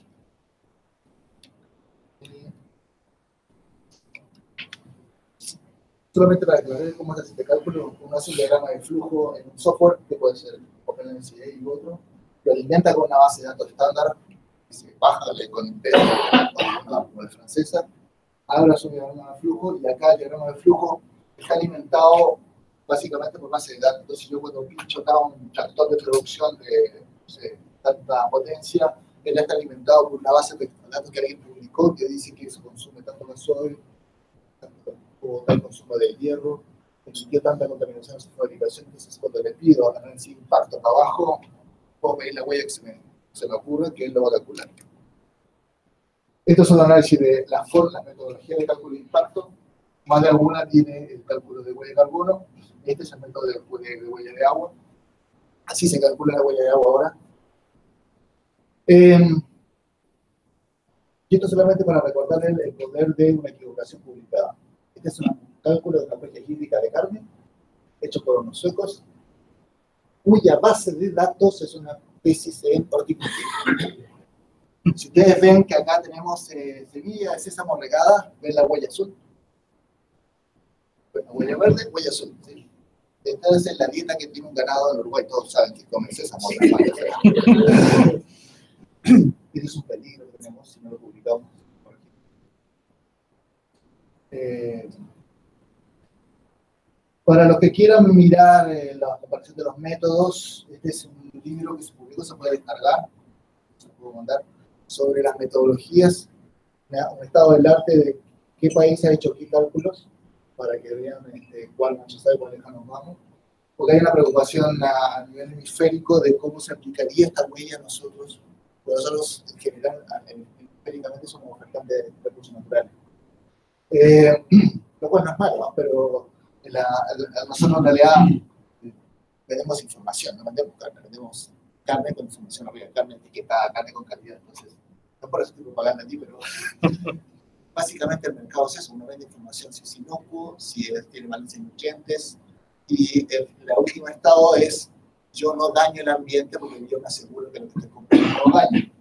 Solamente para aclarar cómo se hace este cálculo, uno hace un diagrama de flujo en un software, que puede ser OpenMCA y otro, lo alimenta con una base de datos estándar, que se baja con Impero, como la francesa, abre su diagrama de flujo, y acá el diagrama de flujo está alimentado básicamente por base de datos. Entonces yo cuando pincho acá un tractor de producción de no sé, tanta potencia, él está alimentado por una base de datos que alguien publicó que dice que eso consume tanto gasoil, o tal consumo de hierro, qué tanta contaminación en su fabricación. Entonces cuando le pido análisis de impacto para abajo, puedo medir la huella que se me ocurre, que él lo va a calcular. Estos son análisis de la metodología de cálculo de impacto. Más de alguna tiene el cálculo de huella de carbono. Este es el método de huella de agua. Así se calcula la huella de agua ahora. Y esto solamente para recordarles el poder de una equivocación publicada. Este es un cálculo de la huella hídrica de carne, hecho por unos suecos, cuya base de datos es una tesis en horticultura. Si ustedes ven que acá tenemos semilla de sésamo regada, ven la huella azul. Bueno, huella verde, huella azul. ¿Sí? Entonces, la dieta que tiene un ganado en Uruguay, todos saben que comen sésamo. Ese es un peligro que tenemos si no lo publicamos. Para los que quieran mirar la comparación de los métodos, este es un libro que se publicó, se puede descargar, se puede mandar, sobre las metodologías, un estado del arte de qué país ha hecho qué cálculos, para que vean cuál no se sabe cuál lejano vamos. Porque hay una preocupación a nivel hemisférico de cómo se aplicaría esta huella a nosotros. Porque nosotros, en general, hemisféricamente somos bastante de recursos naturales. Lo cual no es malo, ¿no? Pero nosotros en realidad vendemos información, no vendemos carne, vendemos carne con información arriba, carne etiquetada, carne con calidad. Entonces, no por eso estoy propaganda aquí, pero básicamente el mercado es eso, uno vende información si es inocuo, si tiene valencia de nutrientes, y la última estado es yo no daño el ambiente porque yo me aseguro que lo que estoy comprando no daño.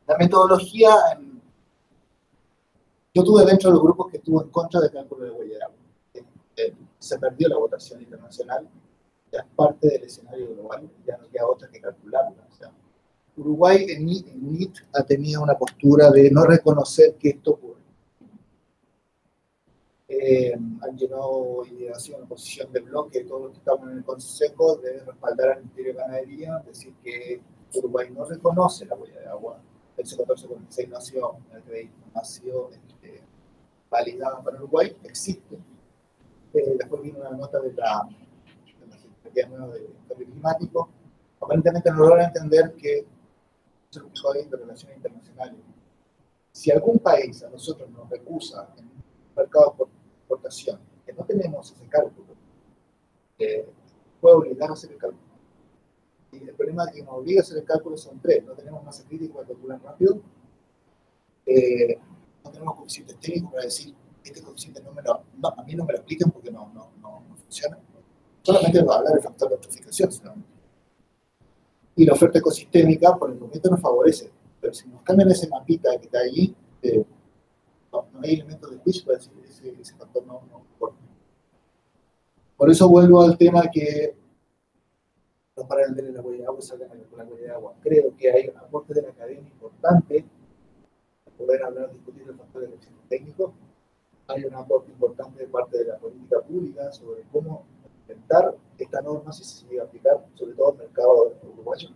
La metodología, yo tuve dentro de los grupos que estuvo en contra del cálculo de huella de agua. Se perdió la votación internacional, ya es parte del escenario global, ya no queda otra que calcularla. O sea, Uruguay en NIT ha tenido una postura de no reconocer que esto ocurre. Han llenado y ha sido una posición de bloque, todos los que estamos en el Consejo deben respaldar al Ministerio de Ganadería, decir que Uruguay no reconoce la huella de agua. El C1446 no ha sido validada para Uruguay, existe. Después vino una nota de la Secretaría Nueva de Cambio Climático. Aparentemente no logran entender que se lo dijo de relaciones internacionales. Si algún país a nosotros nos recusa en un mercado de exportación, que no tenemos ese cálculo, puede obligar a hacer el cálculo. Y el problema de que nos obliga a hacer el cálculo son tres: no tenemos masa crítica para calcular rápido, no tenemos tenemos coeficientes técnicos para decir, este coeficiente a mí no me lo aplican porque no funciona. Solamente va a hablar del factor de eutroficación, ¿no? Y la oferta ecosistémica por el momento nos favorece, pero si nos cambian ese mapita que está ahí, no hay elementos de juicio para decir ese factor no importa. Por eso vuelvo al tema que no para el de la huella de agua, salgan con la huella de agua. Creo que hay un aporte de la academia importante para poder hablar, discutir el factor de elección técnico. Hay un aporte importante de parte de la política pública sobre cómo implementar esta norma si se llega a aplicar, sobre todo en el mercado uruguayo.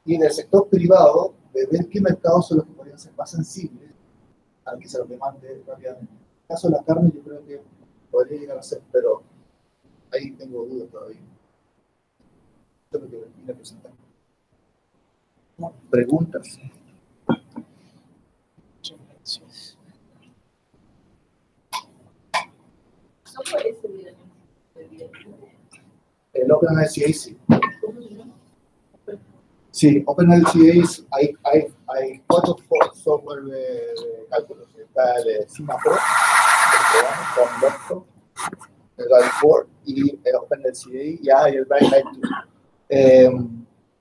Y del sector privado, de ver qué mercados son los que podrían ser más sensibles al que se los demande rápidamente. En el caso de la carne, yo creo que podría llegar a ser, pero ahí tengo dudas todavía. Esto es lo que vine a presentar. ¿Preguntas? Muchas gracias. El OpenLCA sí. Sí, OpenLCA hay 4 software de cálculos. Está el CIMAPRO, con Lotto, el Rally4 y el OpenLCA y el Bright 2.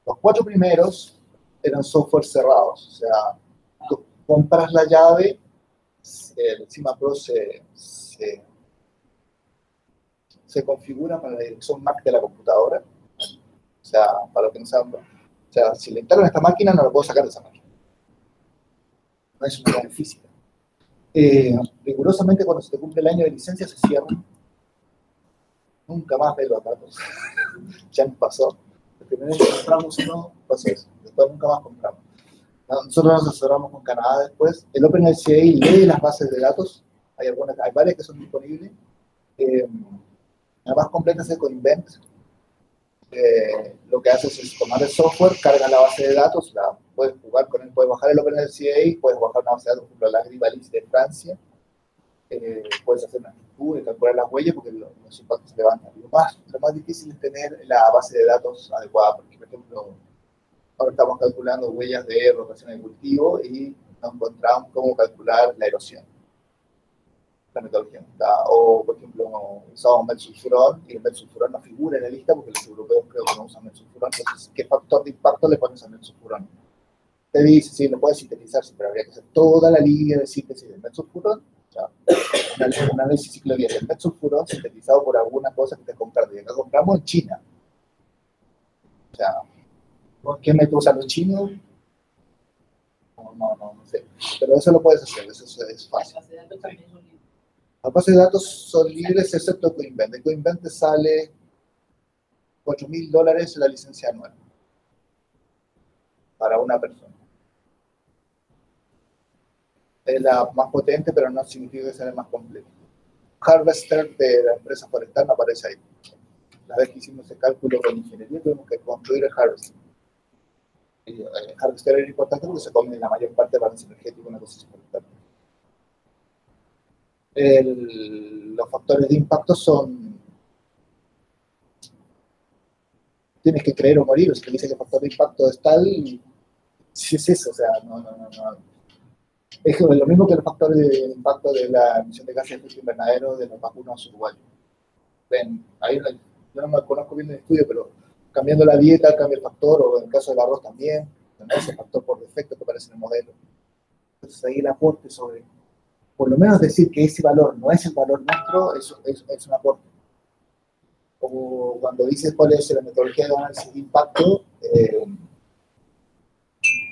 Los 4 primeros eran software cerrados, o sea, tú compras la llave, el CIMAPRO se configura para la dirección MAC de la computadora, o sea, para lo que no saben, o sea, si le instalan a esta máquina no lo puedo sacar de esa máquina. No es una llave física. Rigurosamente cuando se te cumple el año de licencia se cierran. Nunca más ves los datos. Ya nos pasó. El primer año que compramos uno, pasó eso. Después nunca más compramos. Nosotros nos asesoramos con Canadá después. El OpenLCA lee las bases de datos. Hay varias que son disponibles. La más completa es el Coinvent. Lo que haces es tomar el software, carga la base de datos, puedes jugar con él, puedes bajar el OpenLCA, puedes bajar una base de datos, por ejemplo, la Agribalis de Francia, puedes hacer una estructura y calcular las huellas porque los impactos se levantan. Lo más difícil es tener la base de datos adecuada, porque, por ejemplo, ahora estamos calculando huellas de rotación de cultivo y nos encontramos cómo calcular la erosión. La metodología. O, por ejemplo, usamos metsulfurón y el metsulfurón no figura en la lista porque los europeos creo que no usan metsulfurón. Entonces, ¿qué factor de impacto le pones al metsulfurón? Te dice, sí, lo puedes sintetizar, pero habría que hacer toda la línea de síntesis del metsulfurón. O sea, un análisis ciclo de vida del metsulfurón sintetizado por alguna cosa que te compraste. Y acá compramos en China. O sea, ¿por qué método usan los chinos? No sé. Pero eso lo puedes hacer, eso es fácil. Las bases de datos son libres excepto Coinvent. De Coinvent te sale $4.000 la licencia anual para una persona. Es la más potente, pero no significa que sea la más completa. Harvester de la empresa forestal no aparece ahí. La vez que hicimos ese cálculo con ingeniería, tuvimos que construir el Harvester. El Harvester era importante porque se come la mayor parte del balance energético, una cosa importante. Los factores de impacto son, tienes que creer o morir, o si te dice que el factor de impacto es tal, si es eso, o sea, no. Es lo mismo que los factores de impacto de la emisión de gases de efecto invernadero de los vacunos uruguayos. Ven, ahí yo no me conozco bien el estudio, pero cambiando la dieta cambia el factor, o en el caso del arroz también, no es el factor por defecto que aparece en el modelo. Entonces ahí el aporte sobre, por lo menos decir que ese valor no es el valor nuestro, es un aporte. O cuando dices cuál es la metodología de análisis de impacto,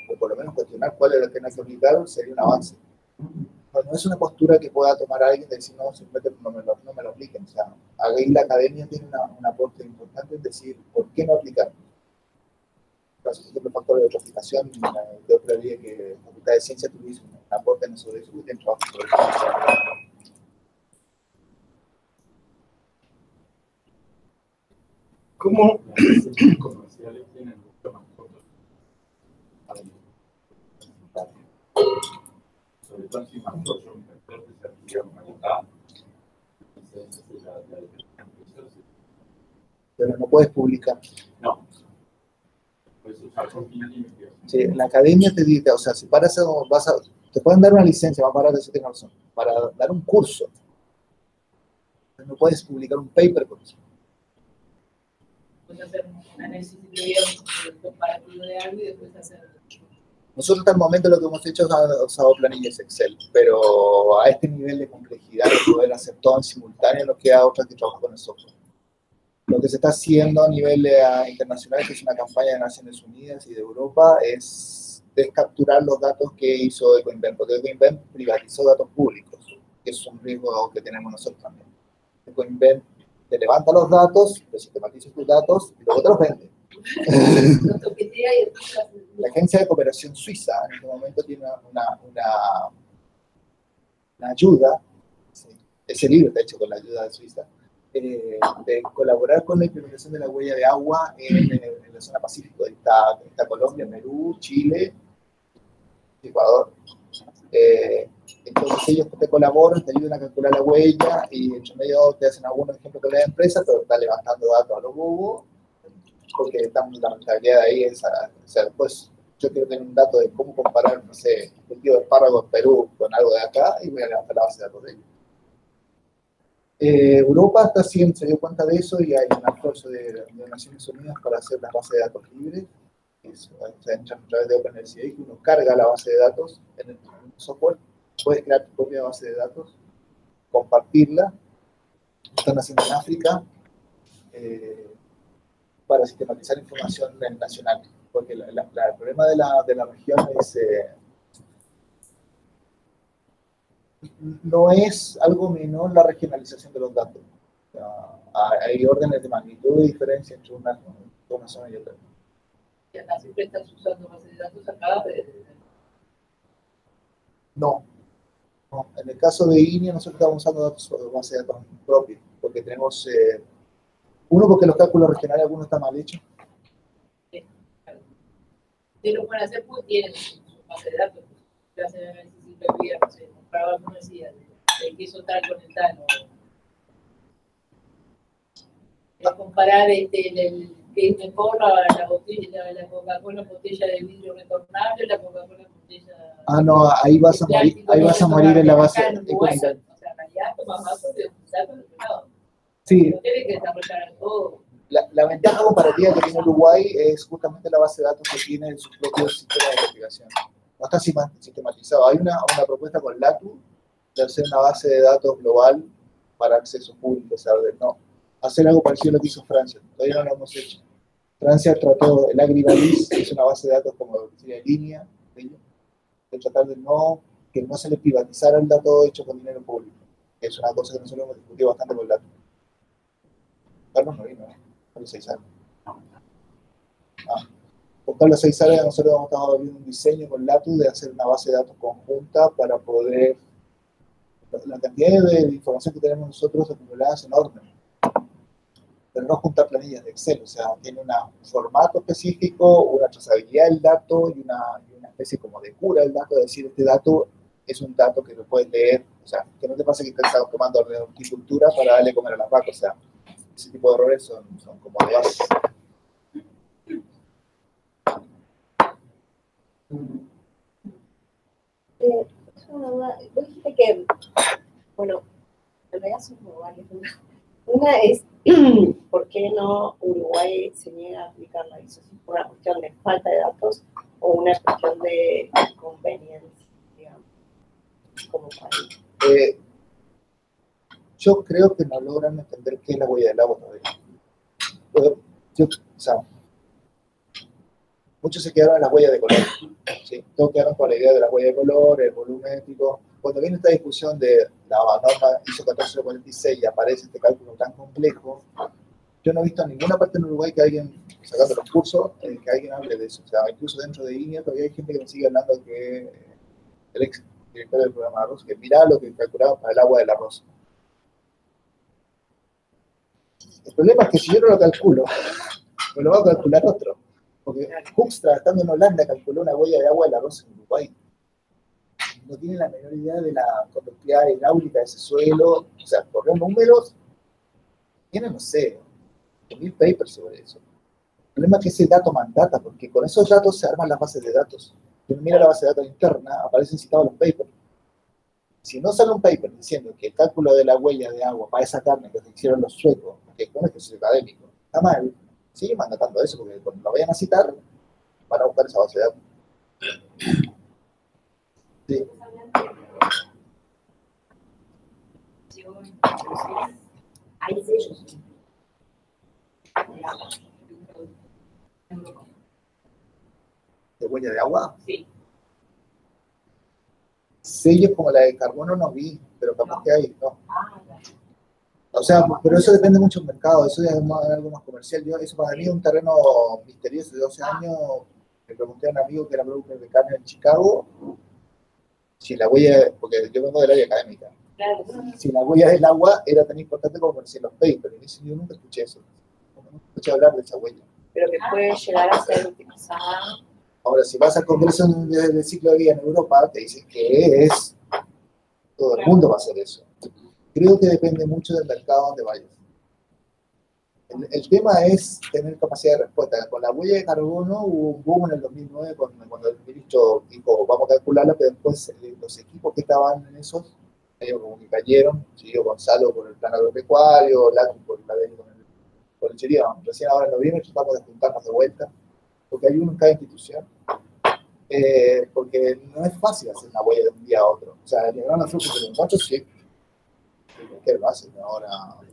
o por lo menos cuestionar cuál es la que hay que aplicar, sería un avance. No es una postura que pueda tomar alguien de decir, no, simplemente no me lo apliquen. O sea, ahí la academia tiene un aporte importante en decir, ¿por qué no aplicar? Por ejemplo, el factor de eutroficación, yo creería que la Facultad de Ciencia tuviese un aporte en sobre eso y tiene trabajo sobre eso. ¿Cómo? Los comerciales tienen mucho más costos. Sobre todo si más costos, un sector que se adquirió en Malta. Pero no puedes publicar. No. Puedes usar con final de investigación. Sí, la academia te dice, o sea, si para eso te pueden dar una licencia más barata, si tienes razón, para dar un curso. No puedes publicar un paper con eso. Puedes hacer un análisis de comparativo de algo y después hacer... Nosotros hasta el momento lo que hemos hecho es usado planillas Excel, pero a este nivel de complejidad de poder hacer todo en simultáneo nos queda otra que trabaja con el software. Lo que se está haciendo a nivel internacional, que es una campaña de Naciones Unidas y de Europa, es descapturar los datos que hizo Ecoinvent, porque Ecoinvent privatizó datos públicos, que es un riesgo que tenemos nosotros también. Ecoinvent te levanta los datos, te sistematiza tus datos y luego te los vende. La Agencia de Cooperación Suiza en este momento tiene una ayuda, ¿sí? Ese libro está hecho con la ayuda de Suiza, de colaborar con la implementación de la huella de agua en la zona Pacífico. Está Colombia, Perú, Chile, Ecuador. Entonces ellos te colaboran, te ayudan a calcular la huella y entre medio te hacen algunos ejemplos con las empresas, pero están levantando datos a los bobos, porque la rentabilidad de ahí es, o sea, después yo quiero tener un dato de cómo comparar, no sé, el cultivo de espárragos en Perú con algo de acá y voy a levantar la base de datos de ellos. Europa se dio cuenta de eso y hay un esfuerzo de Naciones Unidas para hacer una base de datos libre. Se entra a través de OpenLCA, que uno carga la base de datos en el software, puedes crear tu propia base de datos, compartirla. Están haciendo en África para sistematizar información nacional, porque el problema de la región es no es algo menor la regionalización de los datos. O sea, hay órdenes de magnitud de diferencia entre una zona y otra. ¿Y acá siempre estás usando bases de datos acá? No. En el caso de INEA nosotros estamos usando datos base de datos propios, porque tenemos, uno, porque los cálculos regionales algunos están mal hechos. Si lo pueden hacer, pues tienen su base de datos. Que hacen el análisis de no sé, compraba, como decía, de queso tal con el tal. Comparar el que es mejor la botella, la Coca-Cola botella de vidrio retornable, la Coca-Cola botella... Ah, no, ahí vas a morir en la base de datos. O sea, en realidad tomas datos de datos de otro lado. Sí. No tiene que desarrollar todo. La ventaja comparativa que tiene Uruguay es justamente la base de datos que tiene en sus propios sistemas de investigación. No está sistematizado. Hay una propuesta con LATU de hacer una base de datos global para acceso público, o sea, no, hacer algo parecido a lo que hizo Francia. Todavía no lo hemos hecho. Francia trató, el AgriBalis es una base de datos como decía línea, de tratar de que no se le privatizara el dato hecho con dinero público. Es una cosa que nosotros hemos discutido bastante con LATU. Carlos no vino, Carlos Seizar. Con Carlos Seizar nosotros hemos estado viendo un diseño con LATU de hacer una base de datos conjunta para poder... La cantidad de información que tenemos nosotros acumulada es enorme. Pero no juntar planillas de Excel, o sea, tiene un formato específico, una trazabilidad del dato y una especie como de cura del dato, es decir, este dato es un dato que lo puedes leer, o sea, que no te pase que estás tomando de horticultura para darle comer a las vacas, o sea, ese tipo de errores son como de base. Es una duda, vos dijiste que, bueno, en realidad son como varias dudas. Una es, ¿por qué no Uruguay se niega a aplicarla? ¿Eso es por una cuestión de falta de datos o una cuestión de conveniencia, digamos, como país? Yo creo que no logran entender qué es la huella del agua todavía. O sea, muchos se quedaron en la huella de color, ¿sí? Todos quedaron con la idea de la huella de color, el volumétrico. Cuando viene esta discusión de la norma ISO 14046 y aparece este cálculo tan complejo, yo no he visto en ninguna parte en Uruguay que alguien, sacando los cursos, que alguien hable de eso. O sea, incluso dentro de INEA todavía hay gente que me sigue hablando que el ex director del programa de arroz, que mirá lo que calculaba para el agua del arroz. El problema es que si yo no lo calculo, me lo va a calcular otro. Porque Hoekstra, estando en Holanda, calculó una huella de agua del arroz en Uruguay. No tiene la menor idea de la conductividad hidráulica de ese suelo. O sea, corrió números. Tiene, no sé, 1000 papers sobre eso. El problema es que ese dato mandata, porque con esos datos se arman las bases de datos. Si uno mira la base de datos interna, aparecen citados los papers. Si no sale un paper diciendo que el cálculo de la huella de agua para esa carne que se hicieron los suecos, que es un ejercicio académico, está mal, sigue mandatando eso, porque cuando lo vayan a citar, van a buscar esa base de datos. Sí. Hay sellos. ¿De huella de agua? Sí. Sellos como la de carbono no vi, pero capaz que hay, ¿no? Ah, O sea, pero eso depende mucho del mercado, eso es algo más comercial. Eso para mí es un terreno misterioso. De 12 años le pregunté a un amigo que era productor de carne en Chicago, si la huella, porque yo vengo del área académica, claro. si la huella del agua era tan importante como decían los papers. Y dice, yo nunca escuché eso, nunca escuché hablar de esa huella. Pero que puede llegar a ser utilizada. Ahora, si vas al Congreso del Ciclo de Vida en Europa, te dicen que es, todo el mundo va a hacer eso. Creo que depende mucho del mercado donde vayas. El tema es tener capacidad de respuesta. Con la huella de carbono hubo un boom en el 2009 cuando el ministro dijo, vamos a calcularla, pero después los equipos que estaban en esos, ellos como que cayeron, siguió Gonzalo por el plan agropecuario, Latin por la ley con el chirión. Recién ahora en noviembre tratamos de juntarnos de vuelta, porque hay uno en cada institución. Porque no es fácil hacer una huella de un día a otro. O sea, llegaron a hacer muchos sí, cualquier base, ahora hay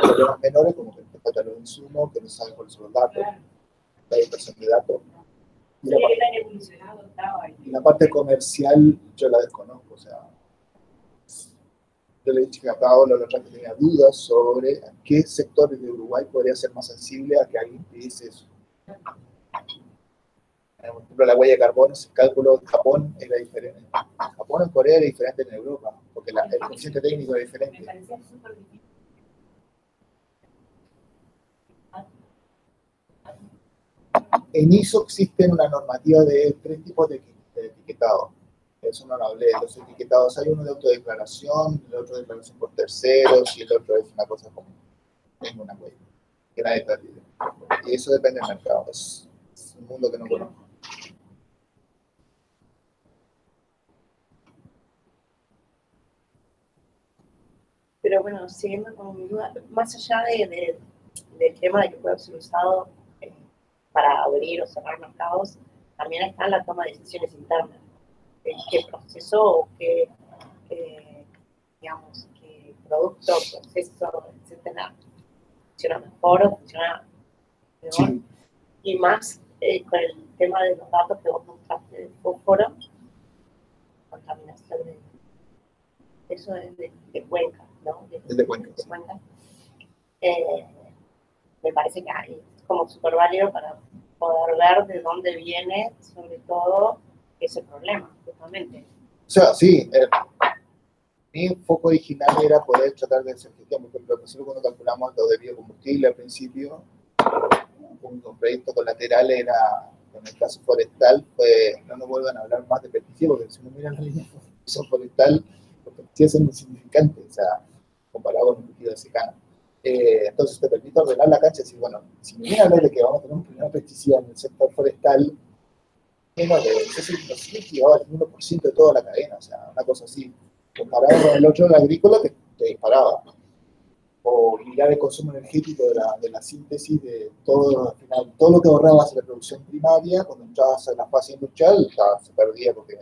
problemas menores como que te faltan los insumos, que no saben cuáles son los datos, la dispersión de datos. Y la parte comercial yo la desconozco, o sea, yo le he dicho que a Paolo la verdad que tenía dudas sobre a qué sectores de Uruguay podría ser más sensible a que alguien pidiese eso. Por ejemplo, la huella de carbono, el cálculo en Japón era diferente. En Japón, en Corea era diferente en Europa, porque el coeficiente técnico era diferente. Me parecía súper difícil. En ISO existen una normativa de 3 tipos de etiquetado. Eso no lo hablé. Los etiquetados, hay uno de autodeclaración, el otro de declaración por terceros, y el otro es una cosa como tengo una huella, que nadie te pide. Y eso depende del mercado. Es un mundo que no conozco. Pero bueno, siguiendo con mi duda, más allá del tema de que puede ser usado para abrir o cerrar mercados, también está la toma de decisiones internas. ¿Qué proceso o qué digamos, qué producto, proceso, etcétera, funciona mejor o funciona peor? Sí. Y más con el tema de los datos que vos mostraste del fósforo, contaminación eso es de Cuenca, ¿no? Es de Cuenca. Me parece que es como súper válido para poder ver de dónde viene, sobre todo, ese problema, justamente. O sea, sí, mi foco original era poder tratar de hacer gestión. Por ejemplo, nosotros cuando calculamos lo de biocombustible al principio, un proyecto colateral era, en el caso forestal, pues no nos vuelvan a hablar más de pesticidas, porque si uno mira la línea de producción forestal, los pesticidas son insignificantes, o sea, comparado con un cultivo de secano. Entonces te permite ordenar la cancha y decir, bueno, si me viene a hablar de que vamos a tener un primer pesticida en el sector forestal, menos de, no sé si llegaba al 1% de toda la cadena, o sea, una cosa así. Comparado con el otro, el agrícola, te disparaba. O mirar el consumo energético de la síntesis de todo, al final, todo lo que ahorrabas en la producción primaria, cuando entrabas en la fase industrial, se perdía porque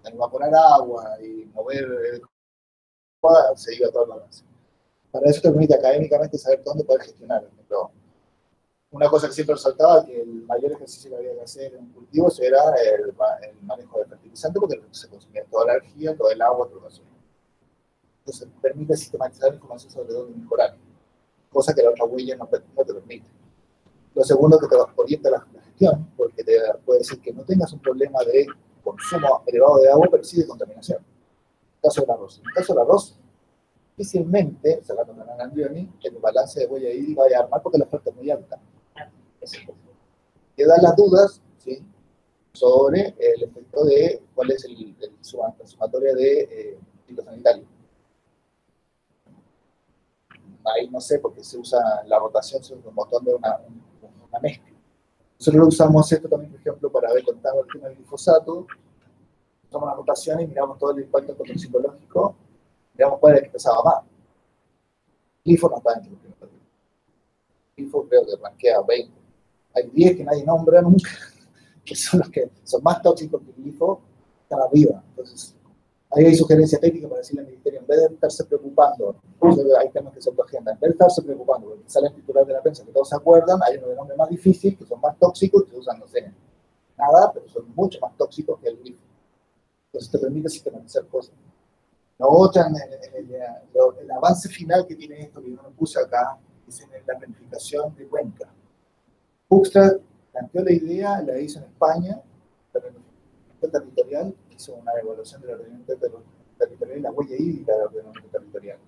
evaporar agua y mover se iba todo lo demás. Para eso te permite académicamente saber dónde poder gestionar. Por ejemplo, una cosa que siempre resaltaba, que el mayor ejercicio que había que hacer en un cultivo era el manejo de fertilizante, porque se consumía toda la energía, todo el agua, todo eso. Entonces permite sistematizar la información sobre dónde mejorar, cosa que la otra huella no te permite. Lo segundo es que te orienta la gestión, porque te puede decir que no tengas un problema de consumo elevado de agua, pero sí de contaminación. En el caso del arroz. En el caso del arroz, difícilmente, sacando a Andrioni, el balance de huella hídrica vaya a armar porque la oferta es muy alta. Quedan las dudas, ¿sí?, sobre el efecto de cuál es la sumatoria de fitosanitario. Ahí no sé, porque se usa la rotación, se usa un botón de una mezcla. Nosotros usamos esto también, por ejemplo, para haber contado el tema del glifosato. Tomamos las rotaciones y miramos todo el impacto toxicológico, miramos cuál era el que pesaba más. Glifo no está dentro. Glifo creo que ranquea 20. Hay 10 que nadie nombra nunca, que son los que son más tóxicos que el glifo, están arriba. Entonces, ahí hay sugerencia técnica para decirle al ministerio, en vez de estarse preocupando, hay temas que son tu agenda, en vez de estarse preocupando, porque sale el titular de la prensa que todos se acuerdan, hay uno de nombre más difícil, que son más tóxicos, que se usan, no sé, nada, pero son mucho más tóxicos que el glifo. Entonces te permite sistematizar cosas. La otra, el avance final que tiene esto, que yo no puse acá, es en la planificación de cuenca. Hoekstra planteó la idea, la hizo en España, la planificación territorial, hizo una evaluación del ordenamiento territorial y la huella hídrica del ordenamiento territorial.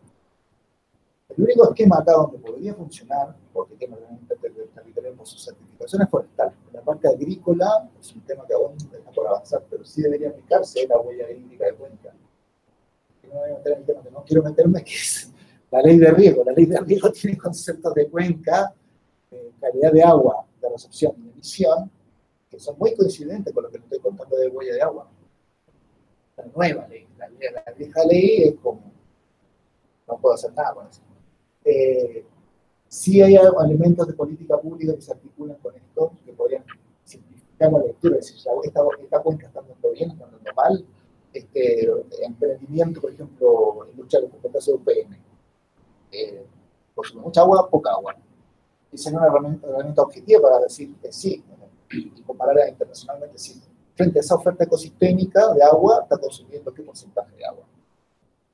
El único esquema acá donde podría funcionar, porque tiene ordenamiento territorial por sus certificaciones forestales. La parte agrícola es un tema que aún está por avanzar, pero sí debería aplicarse la huella hídrica de cuenca. No voy a meter en el tema que no quiero meterme, que es la ley de riego. La ley de riego tiene conceptos de cuenca, calidad de agua, de recepción y de emisión, que son muy coincidentes con lo que estoy contando de huella de agua. La nueva ley, la vieja ley es como, no puedo hacer nada con eso. Sí hay elementos de política pública que se articulan con esto, que podrían simplificar la lectura, es decir, esta cuenca está andando bien, está andando mal. Emprendimiento, por ejemplo, en lucha contra el caso de UPM. Consume mucha agua, poca agua. Es una herramienta objetiva para decir que sí, y comparar internacionalmente, sí. Frente a esa oferta ecosistémica de agua, está consumiendo qué porcentaje de agua.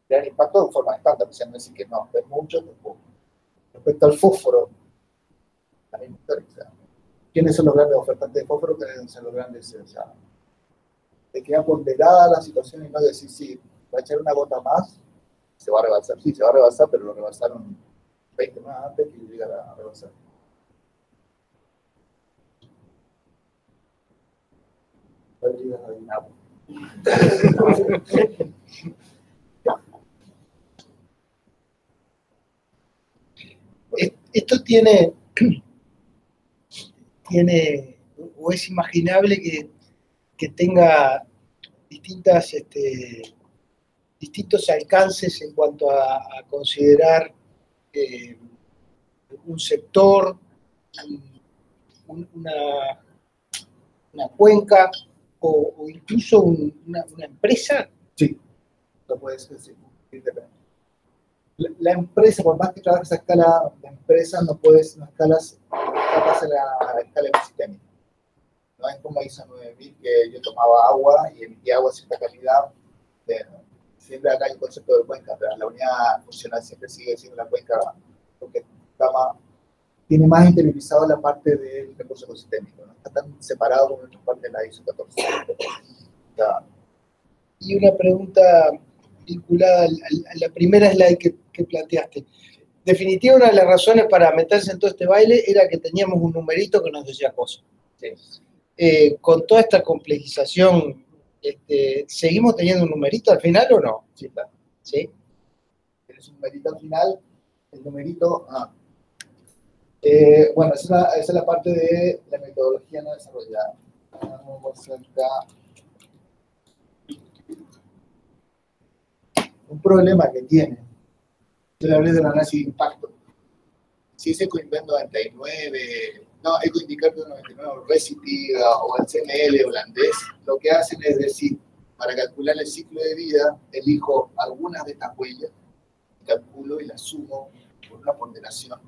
Crear impacto de forma estándar, o sea, no decir que no, es mucho, es poco. Respecto al fósforo, la misma historia. O sea, ¿quiénes son los grandes ofertantes de fósforo? ¿Quiénes son los grandes? O sea, de quedar ponderada la situación y no decir, sí, va a echar una gota más, se va a rebalsar. Sí, se va a rebalsar, pero lo rebalsaron 20 más antes que llegara a rebalsar. Esto tiene, o es imaginable que tenga distintos alcances en cuanto a considerar un sector, una cuenca o incluso una empresa. Sí, lo puedes decir. La empresa, por más que trabajes a escala de empresa, no escalas a la escala ecosistémica. No es como ISO 9000, que yo tomaba agua y emitía agua de cierta calidad. Siempre acá hay un concepto de cuenca, pero la unidad funcional siempre sigue siendo la cuenca, porque tiene más interiorizado la parte del recurso ecosistémico, no está tan separado como en otras partes de la ISO 14. Y una pregunta vinculada a la primera slide que planteaste. Definitivamente una de las razones para meterse en todo este baile era que teníamos un numerito que nos decía cosas. Sí. Con toda esta complejización, ¿seguimos teniendo un numerito al final o no? Sí, claro. ¿Sí? Tienes un numerito al final, el numerito... bueno, esa es la parte de la metodología no desarrollada. Vamos a hacer acá. Un problema que tiene, yo le hablé del análisis de impacto. Si es EcoInvent 99, no, EcoIndicator 99, o Recipe, o el CML holandés, lo que hacen es decir, para calcular el ciclo de vida, elijo algunas de estas huellas, calculo y las sumo por una ponderación.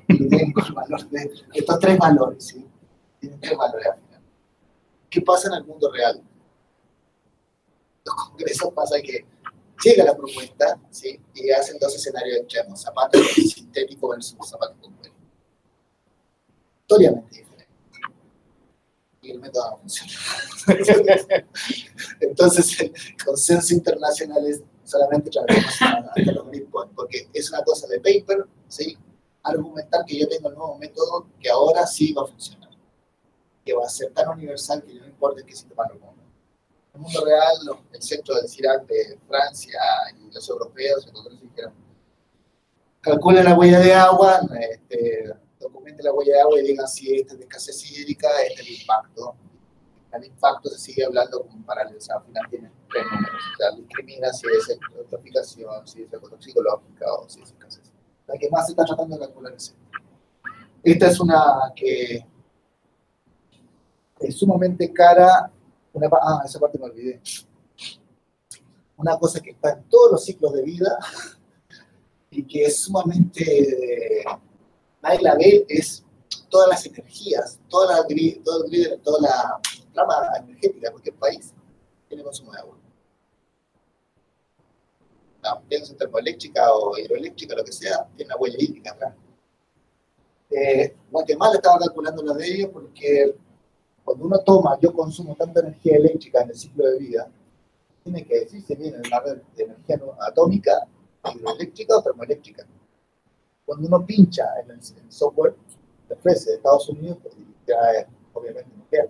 Y tengo el valor de estos tres valores, ¿sí? Tienen tres valores al final. ¿Qué pasa en el mundo real? Los congresos pasa que llega la propuesta, ¿sí? Y hacen dos escenarios extremos, zapatos sintéticos versus zapatos con cuero. Notoriamente diferente. Y el método no funciona. Entonces, el consenso internacional es solamente trabajamos hasta los midpoints, porque es una cosa de paper, ¿sí? Argumentar que yo tengo el nuevo método que ahora sí va a funcionar, que va a ser tan universal que no importa en qué sistema lo ponga. En el mundo real, el centro del CIRAC de Francia y los europeos, entonces dijeron, calcula la huella de agua, documenta simplemente la huella de agua y digan si este es de escasez hídrica, este es el impacto. El impacto se sigue hablando como paralelo, o sea, al final tiene tres números. O sea, discrimina si es eutroficación, si es ecotoxicológica o si es escasez. La que más se está tratando de calcular es esta. Esta es una que es sumamente cara. Esa parte me olvidé. Una cosa que está en todos los ciclos de vida y que es sumamente, nadie la ve, es todas las energías, todo el grid, toda la rama energética de cualquier país tiene consumo de agua. No, piensa en termoeléctrica o hidroeléctrica, lo que sea, tiene una huella hídrica atrás. Guatemala estaba calculando la de ellos porque cuando uno toma, yo consumo tanta energía eléctrica en el ciclo de vida, tiene que decir si viene una red de energía atómica, hidroeléctrica o termoeléctrica. Cuando uno pincha en el software, te ofrece de Estados Unidos, pues ya es obviamente nuclear.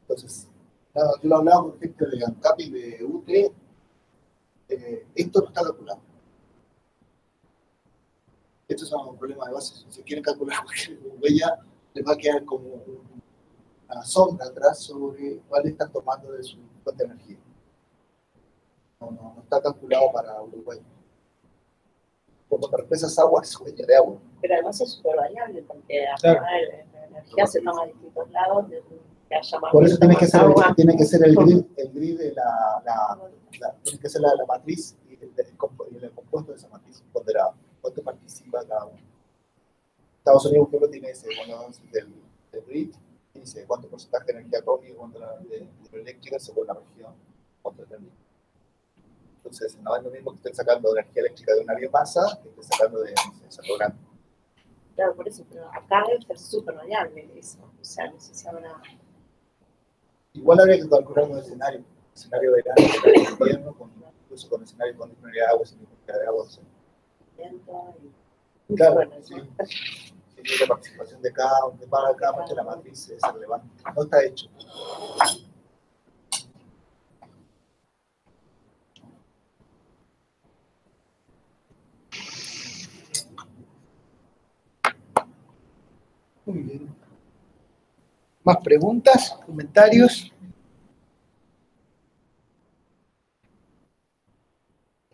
Entonces, nada, yo lo hablaba con gente de ANCAP y de UT, esto no está calculado. Estos son un problema de base. Si quieren calcular cualquier huella, les va a quedar como una sombra atrás sobre cuál están tomando de su fuente de energía. No está calculado para Uruguay. Como te represas agua, es huella de agua. Pero además es súper variable, porque Claro. la energía se toma de distintos lados, que haya más Por eso tiene que ser agua. el grid de tiene que ser la matriz y el compuesto de esa matriz ponderado. ¿Cuánto participa cada uno? Estados Unidos, por ejemplo, tiene ese del grid, dice cuánto porcentaje de energía atómica, cuánto de hidroeléctrica según la región, cuánto de energía. Entonces, no es lo mismo que estén sacando energía eléctrica de una biomasa que estén sacando de Cerro Grande. Claro, por eso, pero acá debe ser súper variable eso. O sea, no sé si habrá. Igual habría que calcular un escenario de verano, escenario de invierno, incluso con escenario con disponibilidad de agua, sin disponibilidad de agua. Claro, Bueno, sí. Sí, la participación de cada parte de la matriz es relevante. No está hecho. Muy bien. ¿Más preguntas? ¿Comentarios?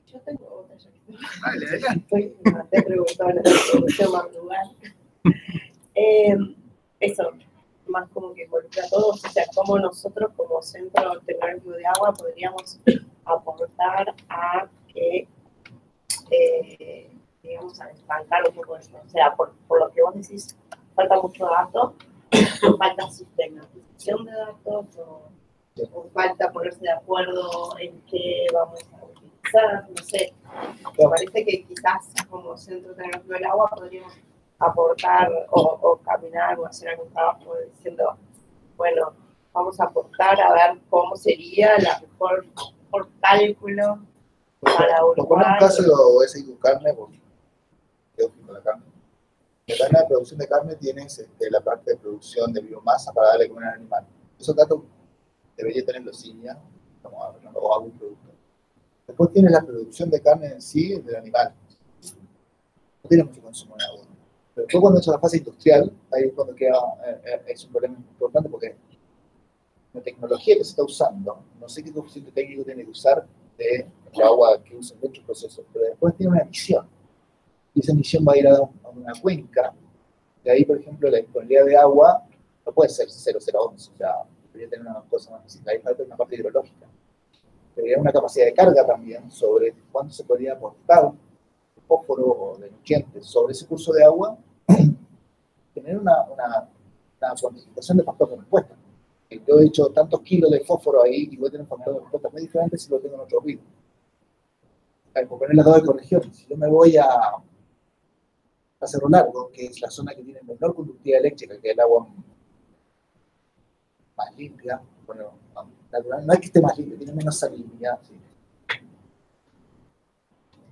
yo tengo otra. Dale, adelante. Te preguntaba la solución más lugar. Eso, más como que involucra a todos, o sea, cómo nosotros como Centro Tecnológico de Agua podríamos aportar a que, digamos, a desbancar un poco esto. O sea, por lo que vos decís, falta mucho dato, falta sistematización de datos, o falta ponerse de acuerdo en qué vamos a utilizar, no sé. Me parece que quizás como Centro Tecnológico del Agua podríamos aportar o caminar o hacer algún trabajo diciendo, bueno, vamos a aportar a ver cómo sería la mejor cálculo para Por poner un Uruguay. caso, es carne, porque yo fijo la carne. La cadena de producción de carne tienes la parte de producción de biomasa para darle comer al animal. Esos datos debería tenerlo CINIA, o algún producto. Después tienes la producción de carne en sí del animal. No tiene mucho consumo de agua. Pero después cuando entras a la fase industrial, ahí es cuando queda, es un problema importante porque la tecnología que se está usando, no sé qué coeficiente técnico tiene que usar de el agua que usan dentro del proceso, pero después tiene una emisión. Y esa emisión va a ir a una cuenca. De ahí, por ejemplo, la disponibilidad de agua no puede ser 0,011, o sea, debería tener una cosa más difícil. Ahí falta una parte hidrológica. Debería una capacidad de carga también sobre cuánto se podría aportar de fósforo o de nutrientes sobre ese curso de agua, tener una cuantificación de factor de respuesta. Yo he hecho tantos kilos de fósforo ahí y voy a tener un factor de respuesta muy diferente si lo tengo en otro río. Por poner las dos ecorregiones, si yo me voy a Cerro Largo, que es la zona que tiene menor conductividad eléctrica, que es el agua más limpia, bueno, natural, no es que esté más limpia, tiene menos salinidad, ¿sí?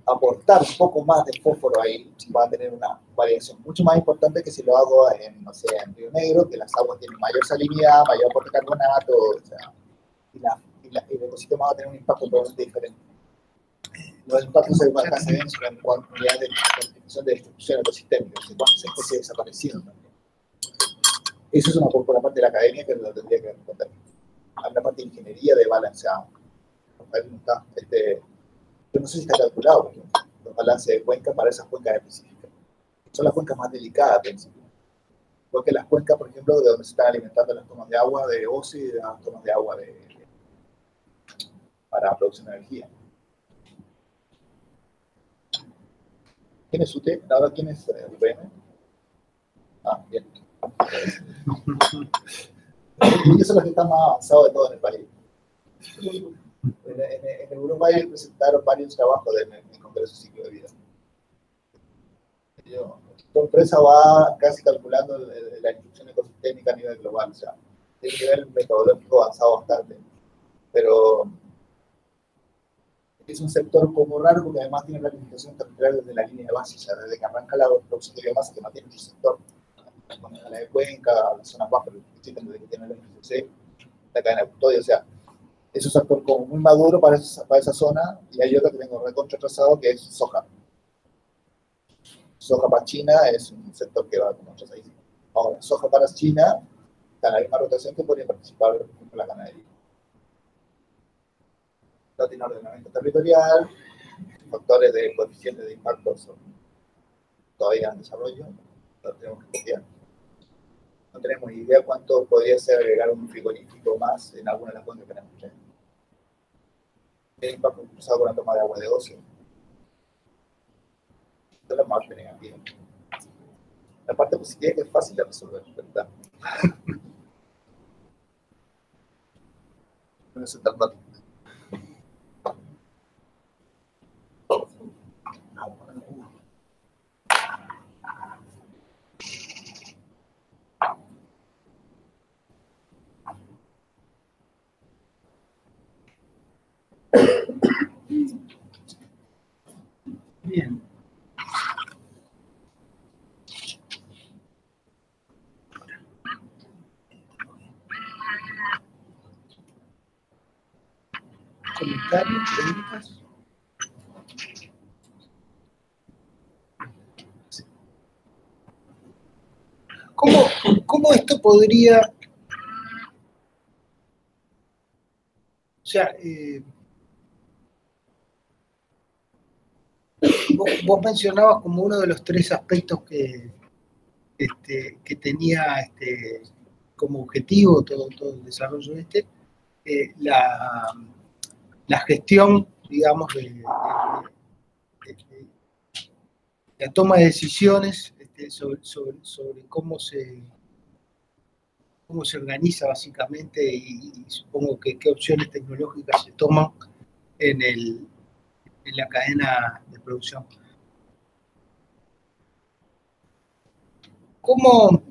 Aportar un poco más de fósforo ahí va a tener una variación mucho más importante que si lo hago en, no sé, en Río Negro, que las aguas tienen mayor salinidad, mayor aporte de carbonato, o sea, y el ecosistema va a tener un impacto totalmente diferente. Los impactos se ven sobre la unidad de cuantificación de destrucción ecosistémica, de cuántas especies desaparecieron también. Eso es una por la parte de la academia que lo tendría que responder. Hay una parte de ingeniería de balanceado. Yo no sé si está calculado, porque los balances de cuenca para esas cuencas específicas. Son las cuencas más delicadas al principio. Porque las cuencas, por ejemplo, de donde se están alimentando las tomas de agua de OCE y las tomas de agua para producción de energía. ¿Quién es usted? Ahora, ¿quién es UPM? Ah, bien. Ellos son los que están más avanzados de todo en el país. En Europa ellos presentaron varios trabajos en el Congreso Ciclo de Vida. Tu empresa va casi calculando la instrucción ecosistémica a nivel global, o sea, tiene un nivel metodológico avanzado bastante, pero es un sector como raro porque además tiene planificación territorial desde la línea de base, o sea, desde que arranca la producción de biomasa que mantiene su sector, con la de Cuenca, las zonas bajas, desde que tiene la FCC, la cadena de custodia, o sea, es un sector como muy maduro para esa zona, y hay otro que tengo recontra trazado que es soja. Soja para China es un sector que va como otros países. Ahora, soja para China está en la misma rotación que podría participar, por ejemplo, la ganadería. No tiene ordenamiento territorial, factores de coeficiente de impacto son todavía en desarrollo, lo tenemos que copiar. No tenemos idea cuánto podría ser agregar un frigorífico más en alguna de las cuencas que tenemos. Tiene impacto cruzado con la toma de agua de ocio. Esto es la parte negativa. La parte positiva es que es fácil de resolver, ¿verdad? No es tan rápido. Bien. ¿Comentarios? ¿Preguntas? ¿Cómo esto podría, o sea, vos mencionabas como uno de los 3 aspectos que tenía como objetivo todo el desarrollo la gestión, digamos, de la toma de decisiones sobre cómo se organiza básicamente y supongo que qué opciones tecnológicas se toman en la cadena de producción. ¿Cómo?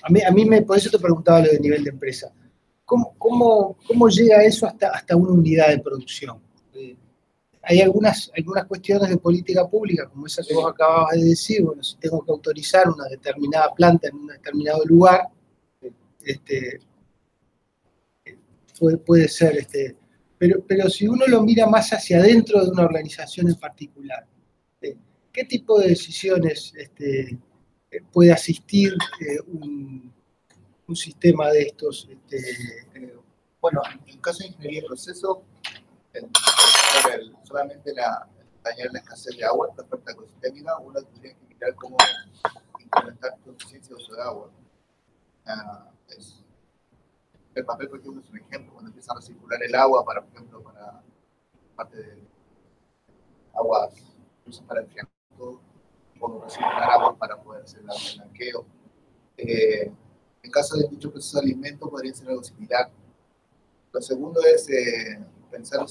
A mí por eso te preguntaba lo del nivel de empresa. ¿Cómo llega eso hasta una unidad de producción? Hay algunas cuestiones de política pública, como esa que vos acababas de decir, bueno, si tengo que autorizar una determinada planta en un determinado lugar, puede ser, pero si uno lo mira más hacia adentro de una organización en particular, ¿qué tipo de decisiones puede asistir un sistema de estos? Bueno, en el caso de ingeniería de proceso, solamente dañar la escasez de agua, la oferta ecosistémica, uno tendría que mirar cómo incrementar tu eficiencia de uso de agua. El papel, por ejemplo, es un ejemplo, cuando empiezan a circular el agua, por ejemplo, para parte de aguas para enfriamiento, o recircular agua para poder hacer el blanqueo. En caso de dicho proceso de alimento, podría ser algo similar. Lo segundo es pensar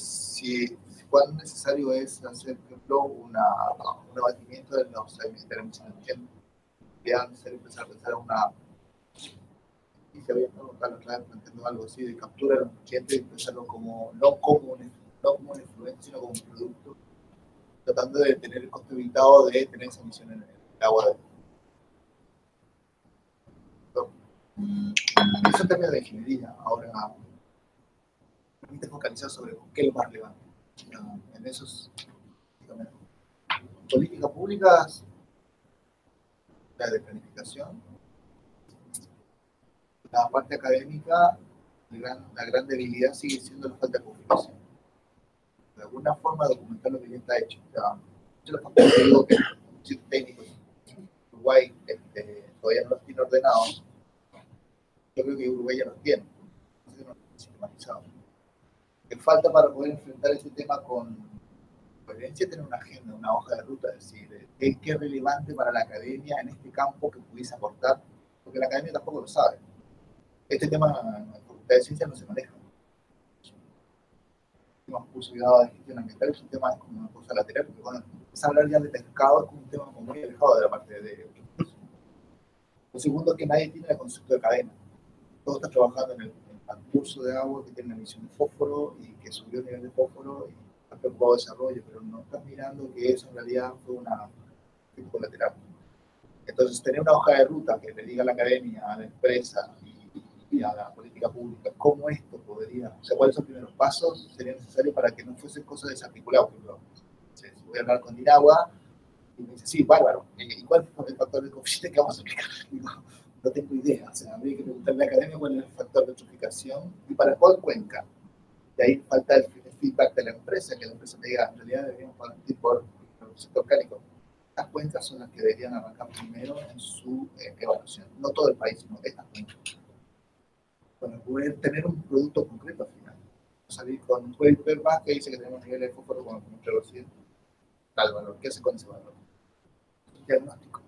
cuán necesario es hacer, por ejemplo, un abatimiento de los elementos energéticos. Sería necesario empezar a pensar en una. Y se había planteando algo así de captura de los nutrientes y pensarlo como no como una influencia, sino como un producto, tratando de tener el costo evitado de tener esa emisión en el agua. Eso en términos de ingeniería. Ahora, permite focalizar sobre qué es lo más relevante. En esos, políticas públicas, la de planificación, la parte académica, la gran debilidad sigue siendo la falta de publicación. De alguna forma documentar lo que ya está hecho. O sea, yo los papeles que digo que los técnicos Uruguay todavía no los tiene ordenados, yo creo que Uruguay ya los tiene, entonces no los tiene sistematizados. Que falta para poder enfrentar ese tema con coherencia, tener una agenda, una hoja de ruta, es decir, qué es relevante para la academia en este campo que pudiese aportar, porque la academia tampoco lo sabe. Este tema en la Facultad de Ciencias no se maneja. Hemos cuidado de gestión ambiental, es un tema como una cosa lateral, porque bueno, es hablar ya de pescado, es como un tema muy alejado de la parte de... Lo segundo es que nadie tiene el concepto de cadena. Todos están trabajando en el curso de agua que tiene una emisión de fósforo y que subió el nivel de fósforo y está preocupado de desarrollo, pero no están mirando que eso en realidad fue una efecto colateral. Entonces, tener una hoja de ruta que le diga a la academia, a la empresa y a la política pública cómo esto podría, o sea, cuáles son los primeros pasos serían necesarios para que no fuesen cosas desarticuladas. Por ejemplo, voy a hablar con Dinagua y me dice, sí, bárbaro, ¿y cuál es el factor de coeficiente que vamos a aplicar? No tengo idea, o sea, habría que preguntarle a la academia cuál es el factor de eutroficación y para cuál cuenca. De ahí falta el feedback de la empresa, que la empresa me diga, en realidad deberíamos partir por el sector cálico. Estas cuencas son las que deberían arrancar primero en su evaluación. No todo el país, sino estas cuencas. Para poder tener un producto concreto al final. Salir con un paper más que dice que tenemos niveles de fósforo con un reducido tal valor. ¿Qué hace con ese valor? Un diagnóstico.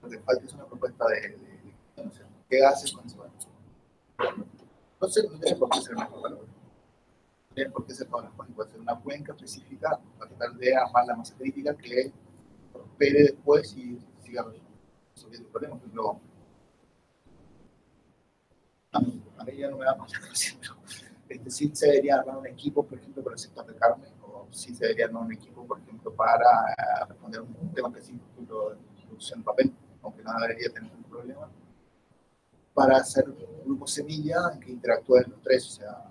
Lo que falta es una propuesta de no sé, ¿qué haces con ese valor? No sé, no tiene por qué ser el mejor valor. No tiene por qué ser todas las cuencas. Puede ser una cuenca específica para tratar de armar la masa crítica que prospere después y siga resolviendo el problema. Por ejemplo, a mí ya no me da más la cosa, pero sí se debería armar un equipo, por ejemplo, para el sector de carne, o sí se debería armar un equipo, por ejemplo, para responder un tema específico de producción de papel, aunque no debería tener un problema, para hacer un grupo semilla que interactúe los tres, o sea,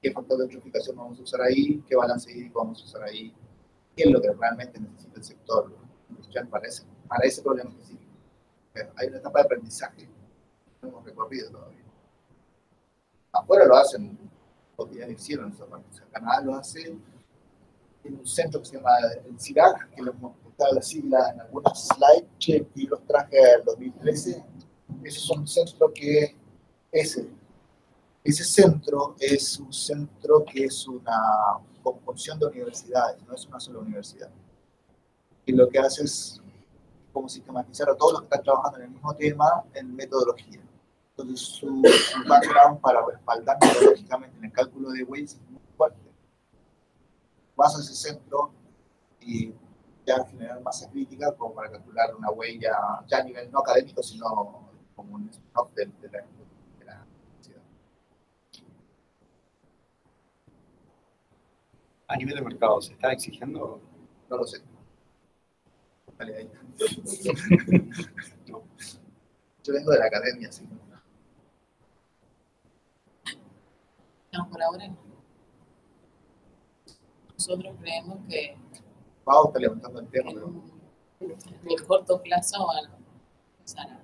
qué factor de eutroficación vamos a usar ahí, qué balance hídrico vamos a usar ahí, qué es lo que realmente necesita el sector industrial para ese problema específico. Pero hay una etapa de aprendizaje que no hemos recorrido todavía. Afuera lo hacen, porque ya lo hicieron esa parte. O sea, Canadá lo hace en un centro que se llama el CIRAC, que lo hemos puesto la sigla en algunas slides, y los traje en 2013. Ese es un centro que ese centro es un centro que es una conjunción de universidades, no es una sola universidad. Y lo que hace es como sistematizar a todos los que están trabajando en el mismo tema en metodología. Entonces su background para respaldar metodológicamente en el cálculo de weights es muy fuerte. Vas a ese centro y ya generar masa crítica como para calcular una huella ya a nivel no académico, sino como un spin-off de la universidad. A nivel de mercado, ¿se está exigiendo? No lo sé. Vale, ahí. No. Yo vengo de la academia, así que No, por ahora no. Nosotros creemos que Pau está levantando el tema, pero en el corto plazo van a empezar a...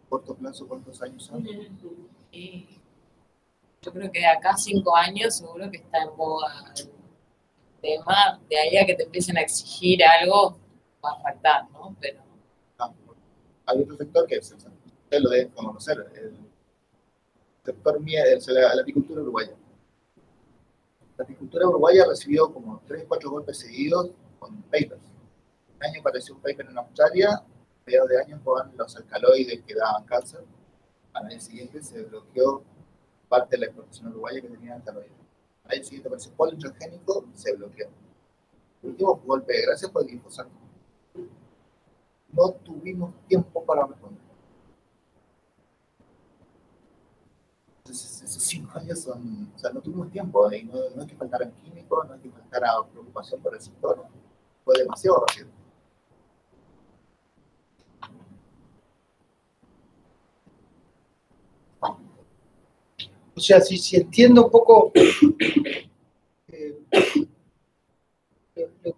corto plazo, ¿cuántos años son? Yo creo que de acá a 5 años seguro que está en boga el tema. De ahí a que te empiecen a exigir algo va a faltar, ¿no? Pero Hay otro sector que es, usted lo debe conocer, el sector la apicultura uruguaya. La apicultura uruguaya recibió como 3 o 4 golpes seguidos con papers. Un año apareció un paper en Australia, a mediados de año con los alcaloides que daban cáncer. Al año siguiente se bloqueó parte de la exportación uruguaya que tenía alcaloides. Al año siguiente apareció polen transgénico, se bloqueó. El último golpe de gracia fue el glifosato. No tuvimos tiempo para responder. Entonces, esos 5 años son, o sea, no tuvimos tiempo, y no es que faltaran químicos, no es que faltara preocupación por el sector, fue demasiado rápido. O sea, si entiendo un poco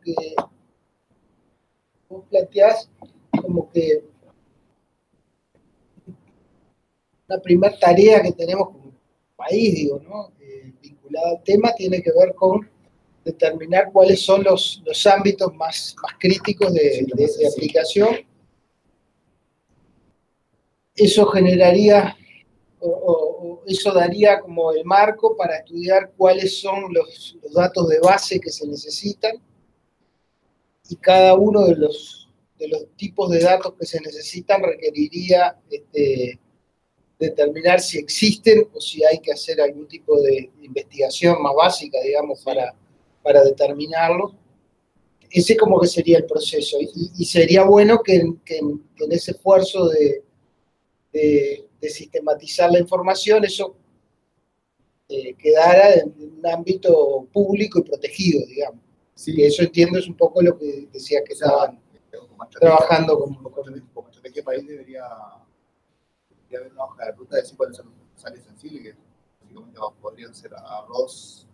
que vos planteás, como que la primera tarea que tenemos como país, digo, ¿no? Vinculada al tema, tiene que ver con determinar cuáles son los ámbitos más críticos de aplicación. Eso generaría, o eso daría como el marco para estudiar cuáles son los datos de base que se necesitan, y cada uno de los tipos de datos que se necesitan requeriría determinar si existen o si hay que hacer algún tipo de investigación más básica, digamos, para determinarlo. Ese como que sería el proceso, y sería bueno que en ese esfuerzo de sistematizar la información, eso quedara en un ámbito público y protegido, digamos. Sí. Que eso entiendo es un poco lo que decía que estaban trabajando como estrategia país debería haber una hoja de ruta de decir cuáles son los áreas sensibles, que básicamente podrían ser arroz,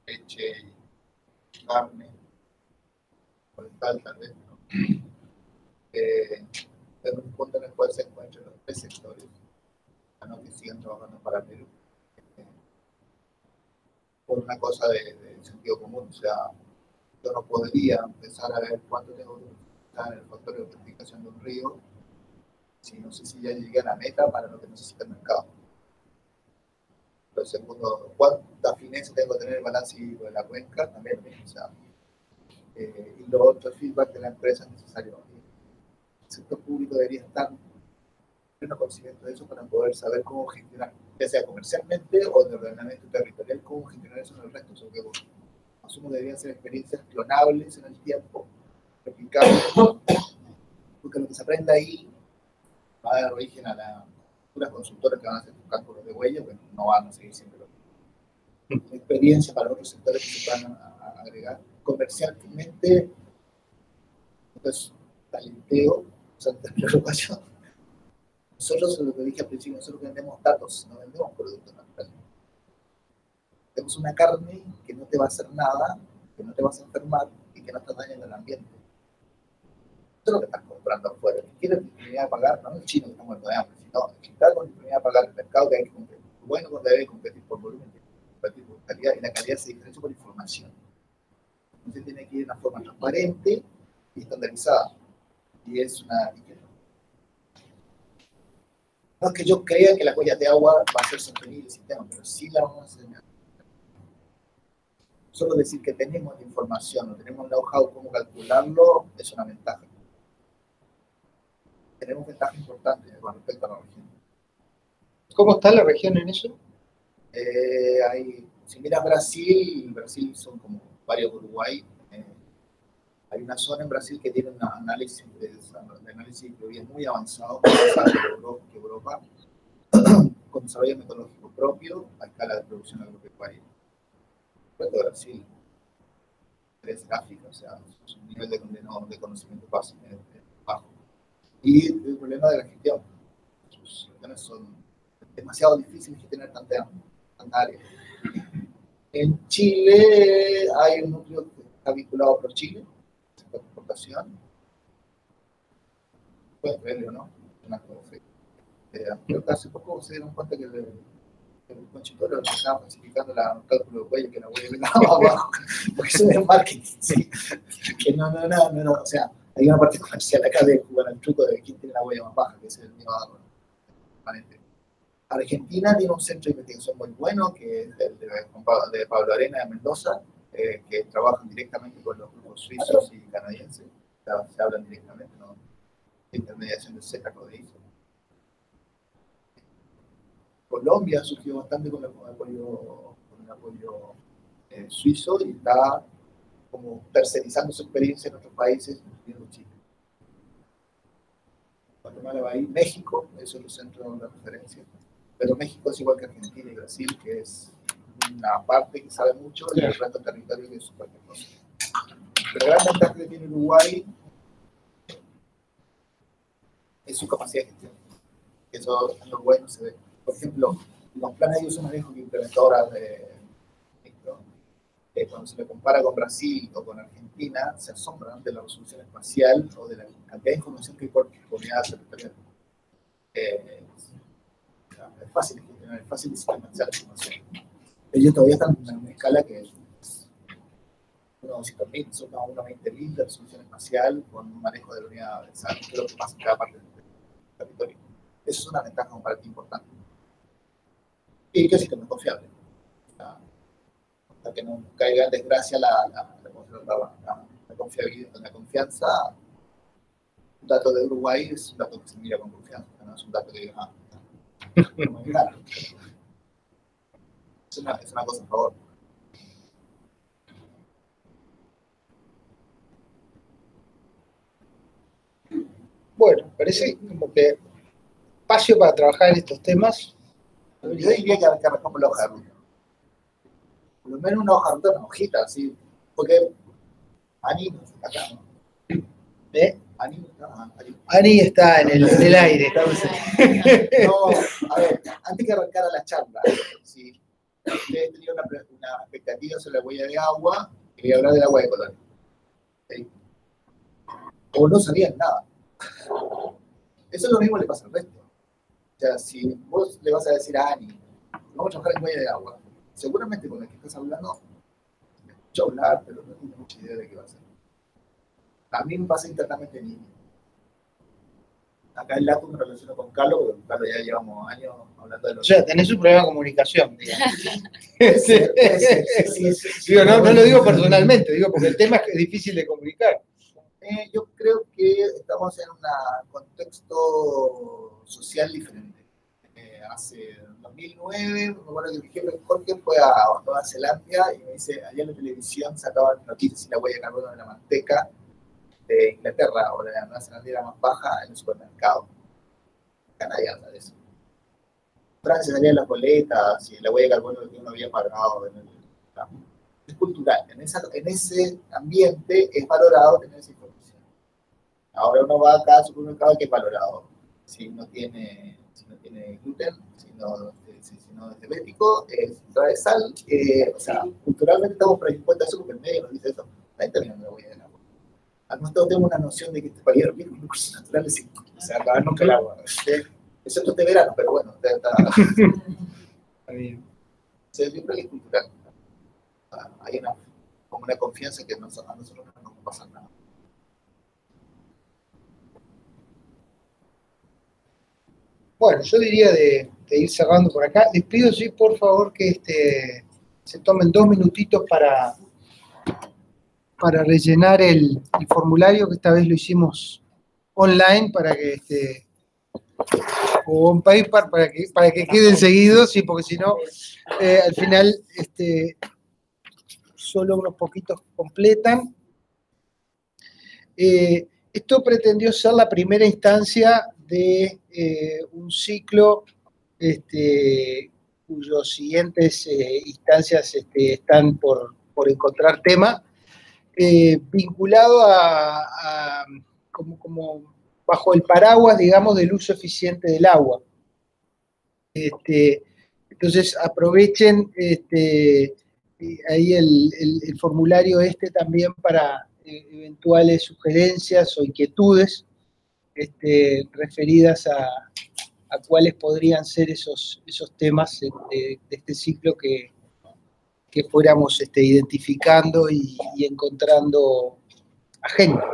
leche, carne, forestal tal vez, ¿no? En un punto en el cual se encuentran los tres sectores, ¿no? Que siguen trabajando para Perú. Por una cosa de sentido común, o sea, yo no podría empezar a ver cuánto tengo que utilizar en el factor de eutroficación de un río si no sé si ya llegué a la meta para lo que necesita el mercado. Lo segundo, cuánta fineza tengo que tener el balance hídrico de la cuenca, también, o sea, y lo otro, el feedback de la empresa es necesario. El sector público debería estar en pleno conocimiento de eso para poder saber cómo gestionar, ya sea comercialmente o de ordenamiento territorial, cómo gestionar eso en el resto. O sea, que, asumo que deberían ser experiencias clonables en el tiempo, replicables, porque lo que se aprende ahí va a dar origen a las futuras consultoras que van a hacer sus cálculos de huella, bueno, no van a seguir siempre lo mismo. Experiencia para otros sectores que se van a agregar. Comercialmente, pues, talenteo, o sea, preocupación. Nosotros, lo que dije al principio, nosotros vendemos datos, no vendemos productos naturales. Tenemos una carne que no te va a hacer nada, que no te vas a enfermar y que no está dañando el ambiente. Eso es lo que estás comprando afuera. Si quieres disponibilidad de pagar, no el chino que está muerto de hambre, sino el que está con disponibilidad de pagar, el mercado que hay que competir. Bueno, cuando debe competir por volumen, competir por calidad, y la calidad se diferencia por información. Entonces tiene que ir de una forma transparente y estandarizada. Y es una... No es que yo crea que la huella de agua va a ser sostenible el sistema, pero sí la vamos a hacer. Solo decir que tenemos la información, o tenemos el know-how cómo calcularlo, es una ventaja. Tenemos ventajas importantes con respecto a la región. ¿Cómo está la región en eso? Si miras Brasil son como varios Uruguay. Hay una zona en Brasil que tiene un análisis de lluvia muy avanzado, más avanzado que Europa, con desarrollo metodológico propio a escala de producción agropecuaria. El resto de Brasil es África, o sea, es un nivel de conocimiento básico bajo. Y el problema de la gestión. Sus regiones son demasiado difíciles de tener tanta área. En Chile hay un núcleo que está vinculado a ProChile, sector de exportación. Pueden creerlo, ¿no? Creo que hace poco se dieron cuenta que el consultorio estaba falsificando el cálculo de huella, que la huella venía abajo, porque eso es marketing, ¿sí? Que no, o sea, hay una parte comercial acá de jugar al truco de quién tiene la huella más baja, que es el mío transparente. Argentina tiene un centro de investigación muy bueno, que es el de Pablo Arena de Mendoza, que trabajan directamente con los grupos suizos y canadienses, o sea, se hablan directamente, ¿no? De intermediación de CETA Codeizo. Colombia surgió bastante con el apoyo suizo y está como tercerizando su experiencia en otros países, incluyendo Chile. Guatemala va ahí, México, eso es el centro de referencia. Pero México es igual que Argentina y Brasil, que es una parte que sabe mucho y el resto del territorio que es súper cosa. Pero la gran ventaja que tiene Uruguay es su capacidad de gestión. Eso en Uruguay no se ve. Por ejemplo, los planes de uso manejo que implementadoras de cuando se le compara con Brasil o con Argentina, se asombran de la resolución espacial o de la cantidad de información que hay por unidad territorial. Es fácil gestionar, es fácil sistematizar la información. Ellos todavía están en una escala que es unos 200.000, son unos 20.000 de resolución espacial con un manejo de la unidad, o sea, qué es lo que pasa en cada parte del territorio. Eso es una ventaja comparativa importante. Y que el sistema es confiable. Hasta que no caiga en desgracia la confiabilidad, la confianza. Un dato de Uruguay es un dato que se mira con confianza, no es un dato que diga, no es claro. Es una cosa a favor. Bueno, parece como que espacio para trabajar en estos temas. Yo diría que arrancamos por la hoja de ruta. Por lo menos una hoja de ruta, una hojita, así. Porque Ani no está acá, ¿no? Ani no está. Ani está en el aire. No, a ver, antes que arrancara la charla, si ustedes tenían una expectativa sobre la huella de agua, quería hablar del agua de Colonia. ¿Sí? O no sabían nada. Eso es lo mismo que le pasa al resto. O sea, si vos le vas a decir a Ani, vamos a trabajar en huella de agua, seguramente con el que estás hablando, me escucho hablar, pero no tengo mucha idea de qué va a hacer. A mí me pasa internamente en India. Acá el LATU me relaciono con Carlos, porque con Carlos ya llevamos años hablando de los... O sea, tenés un problema de comunicación, digamos. Sí. Digo, no lo digo personalmente, digo porque el tema es difícil de comunicar. Yo creo que estamos en un contexto social diferente. Hace 2009, me acuerdo que mi jefe Jorge fue a Nueva Zelanda y me dice, allá en la televisión sacaban noticias si la huella de carbono de la manteca de Inglaterra o la Nueva Zelanda era más baja en el supermercado. Acá nadie habla de eso. En Francia salían las boletas y la huella de carbono que uno había pagado. Es cultural. En ese ambiente es valorado tener esa información. Ahora uno va a cada supermercado que es valorado. Si no tiene gluten, si no es diabético, si trae sal, o sea, culturalmente estamos predispuestos a eso porque el medio nos dice eso. Ahí termina la huella del agua. Nosotros tenemos una noción de que este país es rico en recursos naturales, o sea, acabar nunca el agua. Excepto este verano, pero bueno, está bien. Siempre es cultural. Hay como una confianza que a nosotros no nos pasa nada. Bueno, yo diría de ir cerrando por acá. Les pido, sí, por favor, que se tomen 2 minutitos para rellenar el formulario, que esta vez lo hicimos online, para que o on paper, para que queden seguidos, sí, porque si no, al final solo unos poquitos completan. Esto pretendió ser la primera instancia de un ciclo cuyos siguientes instancias están por encontrar tema, vinculado a como bajo el paraguas, digamos, del uso eficiente del agua. Entonces aprovechen ahí el formulario también para eventuales sugerencias o inquietudes referidas a cuáles podrían ser esos temas de este ciclo que fuéramos identificando y encontrando agenda.